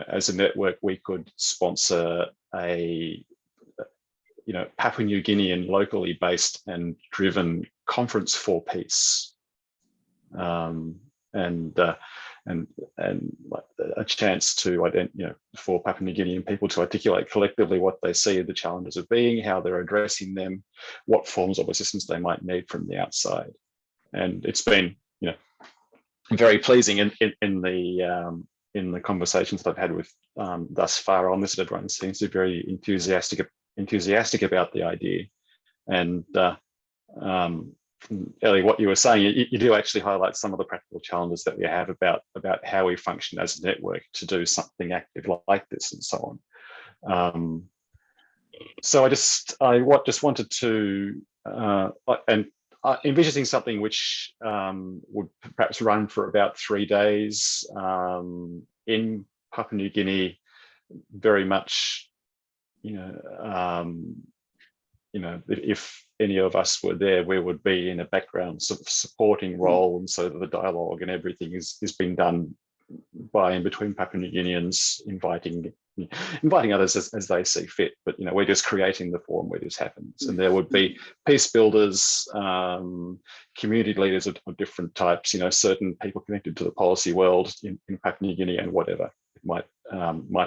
as a network, we could sponsor a, Papua New Guinean locally based and driven conference for peace. And a chance to for Papua New Guinean people to articulate collectively what they see the challenges of being, how they're addressing them, what forms of assistance they might need from the outside. And it's been, very pleasing in the conversations that I've had with thus far on this. Everyone seems to be very enthusiastic about the idea. And Ellie, what you were saying, you do actually highlight some of the practical challenges that we have about how we function as a network to do something active like this and so on. So I just wanted to, envisioning something which would perhaps run for about 3 days in Papua New Guinea, very much, if any of us were there, we would be in a background sort of supporting role, and so that the dialogue and everything is being done by and between Papua New Guineans, inviting others as they see fit. But we're just creating the forum where this happens, and there would be peace builders, community leaders of different types, certain people connected to the policy world in Papua New Guinea, and whatever it might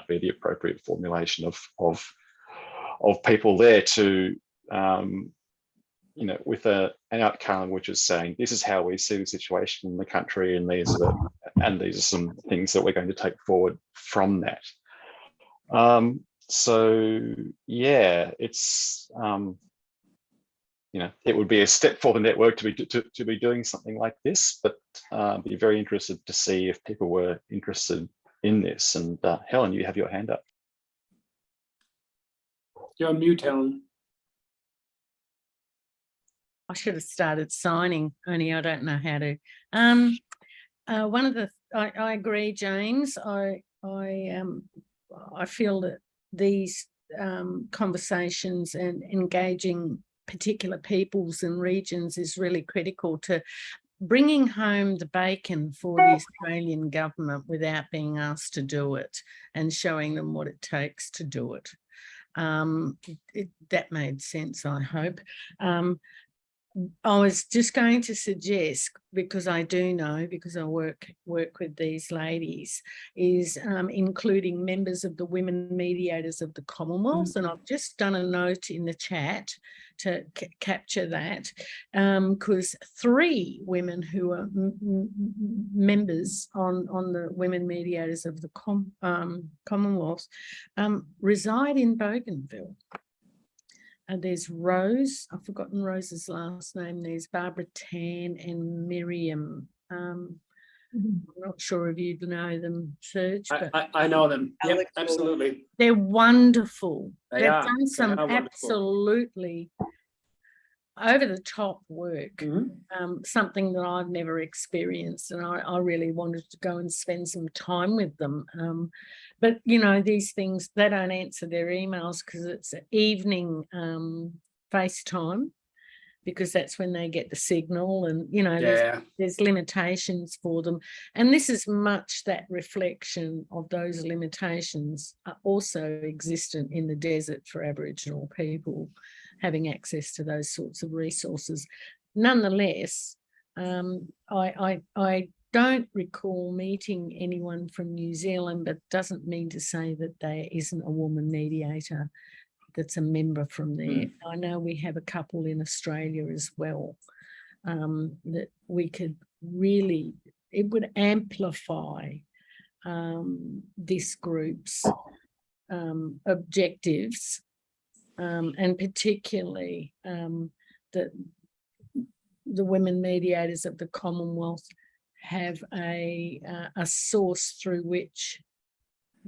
be the appropriate formulation of people there to with an outcome which is saying, this is how we see the situation in the country, and these are some things that we're going to take forward from that. So yeah, it's it would be a step for the network to be doing something like this, but be very interested to see if people were interested in this. And Helen, you have your hand up. You're on mute, Helen. I should have started signing, only I don't know how to. One of the, I agree, James. I feel that these conversations and engaging particular peoples and regions is really critical to bringing home the bacon for the Australian government without being asked to do it, and showing them what it takes to do it. That made sense, I hope. I was just going to suggest, because I do know, because I work with these ladies, is including members of the Women Mediators of the Commonwealth. And I've just done a note in the chat to capture that, because 3 women who are members on the Women Mediators of the Commonwealth reside in Bougainville. There's Rose, I've forgotten Rose's last name. There's Barbara Tan and Miriam. I'm not sure if you know them, Serge. But I know them. Yep, absolutely. They're wonderful. They've done some absolutely over the top work, something that I've never experienced, and I really wanted to go and spend some time with them. But these things, they don't answer their emails because it's evening FaceTime, because that's when they get the signal, and you know, Yeah. there's limitations for them. And this is much that reflection of those limitations are also existent in the desert for Aboriginal people, having access to those sorts of resources. Nonetheless, I don't recall meeting anyone from New Zealand, but doesn't mean to say that there isn't a woman mediator that's a member from there. I know we have a couple in Australia as well, that we could really, it would amplify this group's objectives, and particularly that the women mediators of the Commonwealth have a source through which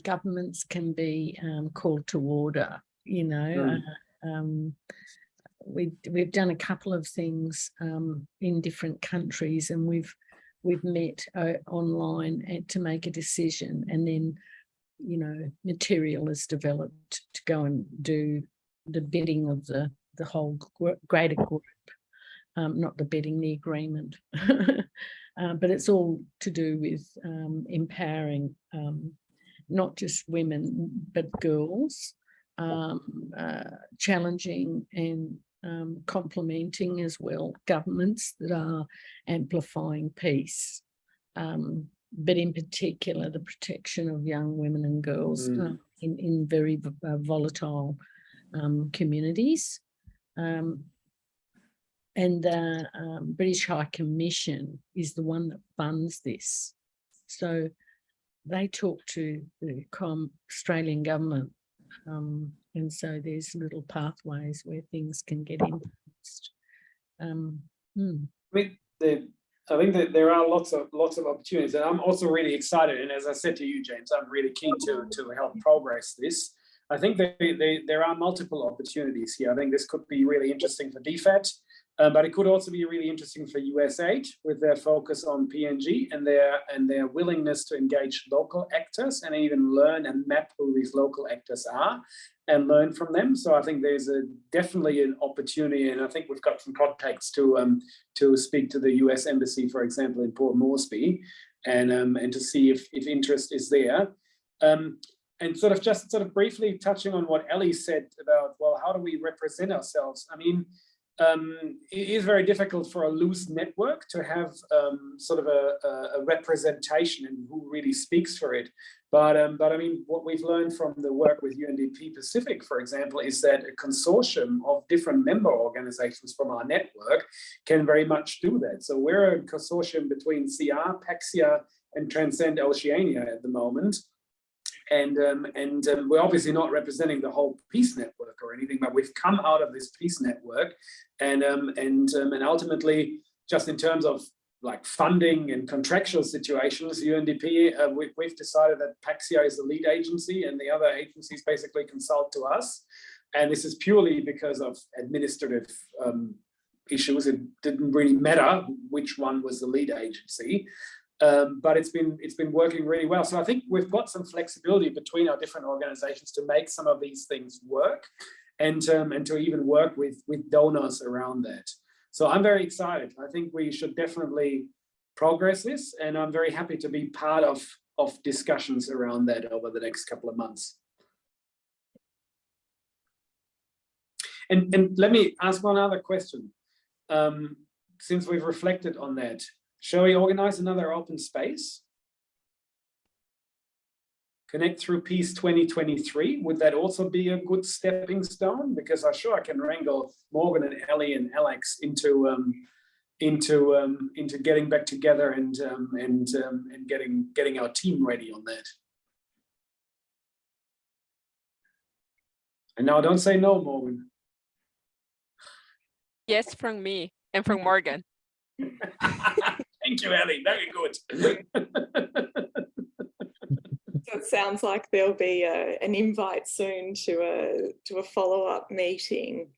governments can be called to order. You know, we've done a couple of things in different countries, and we've met online to make a decision, and then, you know, material is developed to go and do the bidding of the whole greater group, not the bidding, the agreement. But it's all to do with empowering not just women but girls, challenging and complementing as well governments that are amplifying peace, but in particular the protection of young women and girls in very volatile communities. And the British High Commission is the one that funds this. So they talk to the Australian government, and so there's little pathways where things can get influenced. I mean, I think that there are lots of opportunities, and I'm also really excited. And as I said to you, James, I'm really keen to help progress this. I think there are multiple opportunities here. I think this could be really interesting for DFAT. But it could also be really interesting for USAID with their focus on PNG and their willingness to engage local actors and even learn and map who these local actors are and learn from them. So I think there's definitely an opportunity, and I think we've got some contacts to speak to the US Embassy, for example, in Port Moresby, and to see if interest is there. And sort of briefly touching on what Ellie said about, well, how do we represent ourselves? I mean, it is very difficult for a loose network to have sort of a representation and who really speaks for it. But I mean, what we've learned from the work with UNDP Pacific, for example, is that a consortium of different member organizations from our network can very much do that. So we're a consortium between CR, PAXIA, and Transcend Oceania at the moment. And we're obviously not representing the whole peace network or anything, but we've come out of this peace network, and ultimately, just in terms of like funding and contractual situations, UNDP, we've decided that PAXIA is the lead agency, and the other agencies basically consult to us. And this is purely because of administrative issues. It didn't really matter which one was the lead agency. But it's been working really well. So I think we've got some flexibility between our different organizations to make some of these things work, and to even work with donors around that. So I'm very excited. I think we should definitely progress this, and I'm very happy to be part of discussions around that over the next couple of months. And let me ask one other question. Since we've reflected on that, shall we organize another open space? Connect Through Peace 2023. Would that also be a good stepping stone? Because I'm sure I can wrangle Morgan and Ellie and Alex into getting back together and getting our team ready on that. And now don't say no, Morgan. Yes, from me and from Morgan. Thank you, Ellie. Very good. So it sounds like there'll be an invite soon to a follow-up meeting.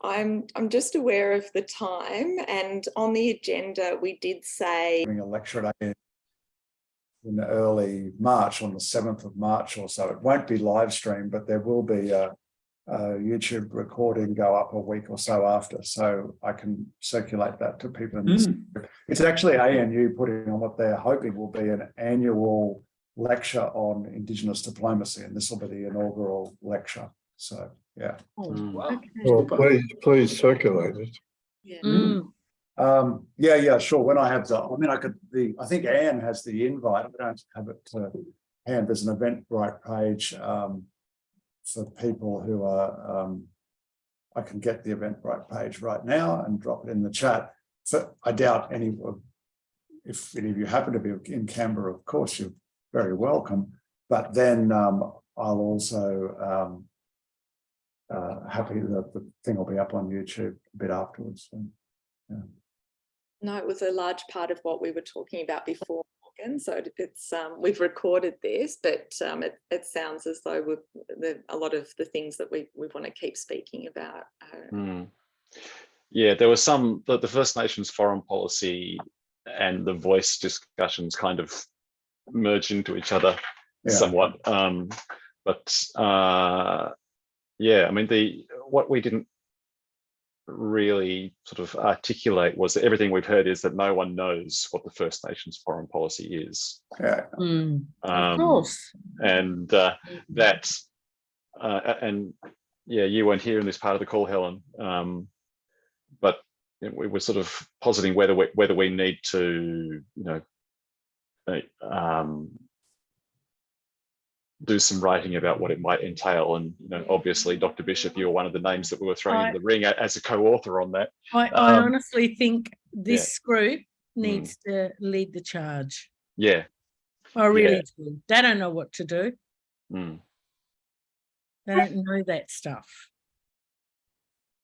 I'm just aware of the time, and on the agenda we did say a lecture in early March, on the 7th of March or so. It won't be live streamed, but there will be a YouTube recording go up a week or so after, so I can circulate that to people. It's actually ANU putting on what they're hoping will be an annual lecture on Indigenous diplomacy, and this will be the inaugural lecture. So yeah. Well, please circulate it. Yeah, sure. When I have I think Anne has the invite. I don't have it to hand. There's an Eventbrite page for people who are, I can get the Eventbrite page right now and drop it in the chat. So I doubt if any of you happen to be in Canberra, of course, you're very welcome. But then I'll also happy that the thing will be up on YouTube a bit afterwards. So, yeah. No, it was a large part of what we were talking about before, Morgan. So it's we've recorded this, but it sounds as though a lot of the things that we want to keep speaking about. Yeah, there was the First Nations foreign policy and the voice discussions kind of merge into each other somewhat. Yeah, I mean, what we didn't really sort of articulate was that everything we've heard is that no one knows what the First Nations foreign policy is. Yeah. Of course. And and yeah, you weren't here in this part of the call, Helen, but we were sort of positing whether we need to, do some writing about what it might entail. And obviously, Dr. Bishop, you were one of the names that we were throwing in the ring as a co-author on that. I honestly think this group needs to lead the charge. Yeah. I really do. They don't know what to do. They don't know that stuff.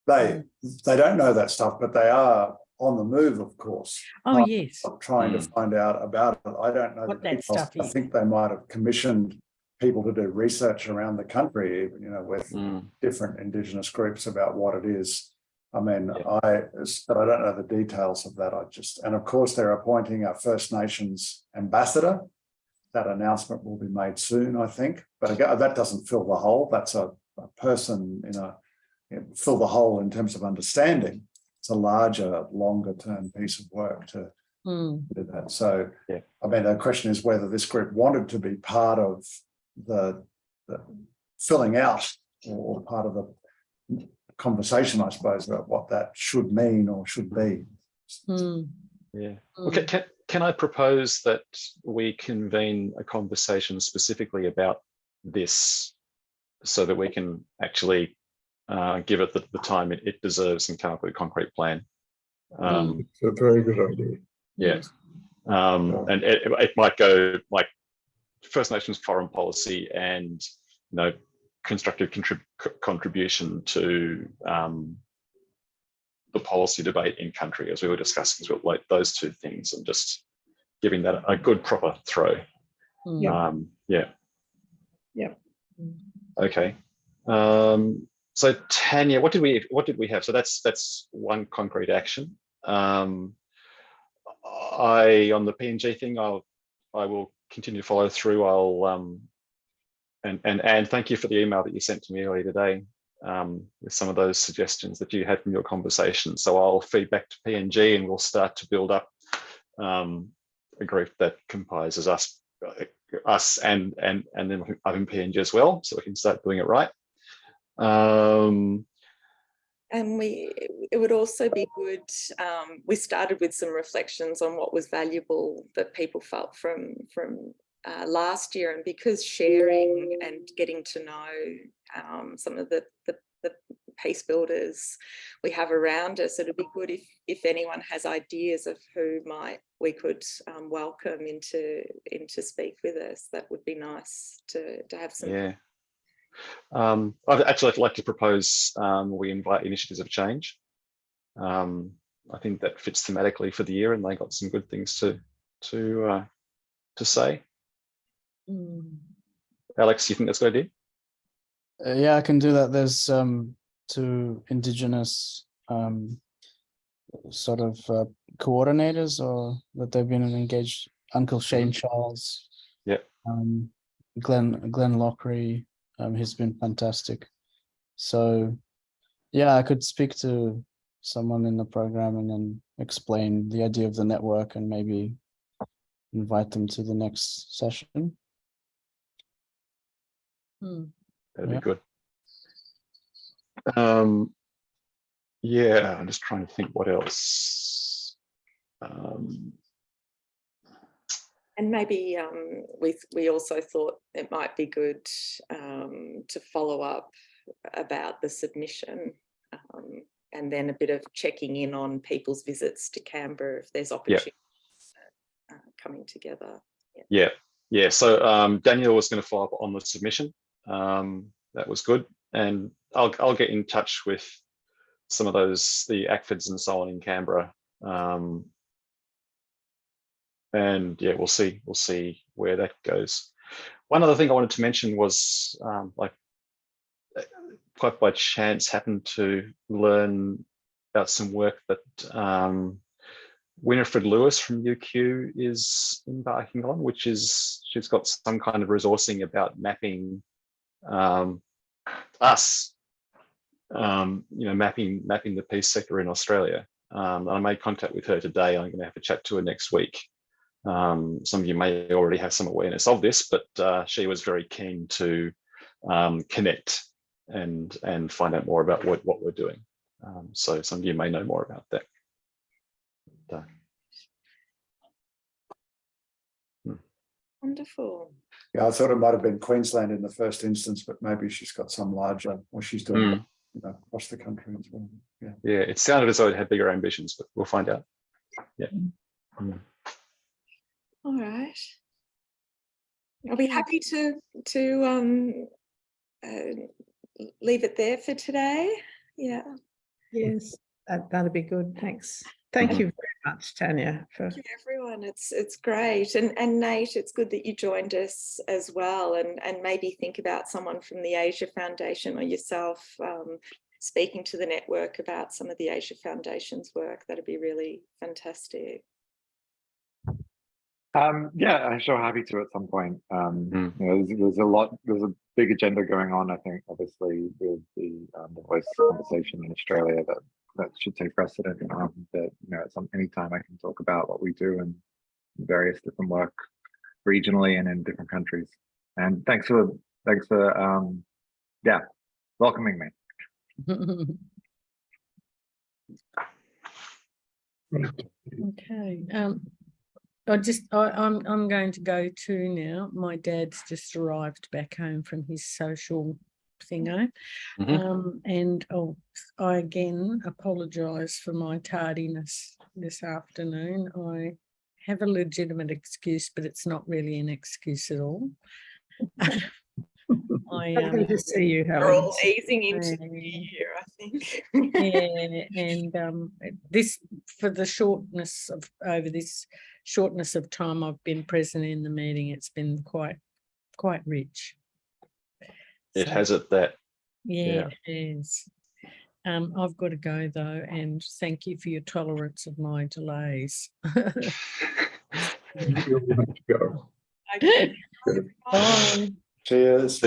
They don't know that stuff, but they are on the move, of course. Oh, yes. Trying to find out about it. I don't know what that stuff is. I think they might have commissioned people to do research around the country, with different Indigenous groups about what it is. I mean, but I don't know the details of that. And of course, they're appointing a First Nations ambassador. That announcement will be made soon, I think. But again, that doesn't fill the hole. That's a person fill the hole in terms of understanding. It's a larger, longer term piece of work to do that. So, I mean, the question is whether this group wanted to be part of the filling out or part of the conversation, I suppose, about what that should mean or should be. Yeah. Okay. Can I propose that we convene a conversation specifically about this so that we can actually give it the time it deserves and come up with a concrete plan? It's a very good idea. Yeah. And it might go like First Nations foreign policy and constructive contribution to the policy debate in country, as we were discussing, as well, like those two things, and just giving that a good proper throw. Okay. So Tanya, what did we have? So that's one concrete action. On the PNG thing, I will continue to follow through. And thank you for the email that you sent to me earlier today with some of those suggestions that you had from your conversation. So I'll feed back to PNG and we'll start to build up a group that comprises us and then I'm in PNG as well, so we can start doing it right. And it would also be good, we started with some reflections on what was valuable that people felt from last year, and because sharing and getting to know some of the peace builders we have around us, it'd be good if anyone has ideas of who we could welcome into speak with us. That would be nice to have some. Yeah. I'd actually like to propose we invite Initiatives of Change. I think that fits thematically for the year, and they got some good things to say. Alex, you think that's a good idea? Yeah, I can do that. There's two Indigenous sort of coordinators or that they've been engaged. Uncle Shane Charles. Yeah. Glenn Lockery. He's been fantastic. So yeah, I could speak to someone in the program and then explain the idea of the network and maybe invite them to the next session. That'd be good. Yeah, I'm just trying to think what else. And maybe we also thought it might be good to follow up about the submission, and then a bit of checking in on people's visits to Canberra if there's opportunities coming together. Yeah. So Daniel was going to follow up on the submission. That was good, and I'll get in touch with some of those, the ACFIDs and so on in Canberra. And yeah, we'll see where that goes. One other thing I wanted to mention was like quite by chance happened to learn about some work that Winifred Lewis from UQ is embarking on, which is she's got some kind of resourcing about mapping us, mapping the peace sector in Australia. I made contact with her today. I'm going to have a chat to her next week. Some of you may already have some awareness of this, but she was very keen to connect and find out more about what we're doing. So some of you may know more about that. Wonderful. Yeah, I thought it might have been Queensland in the first instance, but maybe she's got some larger, or she's doing across the country as well. Yeah, it sounded as though it had bigger ambitions, but we'll find out. Yeah. All right. I'll be happy to leave it there for today. Yeah. Yes, that'd be good. Thanks. Thank you very much, Tanya. Thank you, everyone. It's great. And Nate, it's good that you joined us as well, and maybe think about someone from the Asia Foundation or yourself speaking to the network about some of the Asia Foundation's work. That'd be really fantastic. Yeah, I'm sure happy to at some point. There's a big agenda going on, I think, obviously, with the voice conversation in Australia that should take precedent. That at any time I can talk about what we do and various different work regionally and in different countries. And thanks for welcoming me. Okay. I'm going to go to now. My dad's just arrived back home from his social thingo. And I again apologise for my tardiness this afternoon. I have a legitimate excuse, but it's not really an excuse at all. Happy to see you, Helen. We're all easing into the new year, I think. Yeah, and this, for the shortness of time I've been present in the meeting, it's been quite rich. It has it that. Yeah, it is. I've got to go though, and thank you for your tolerance of my delays. You'll have to go. Okay. Bye. Cheers.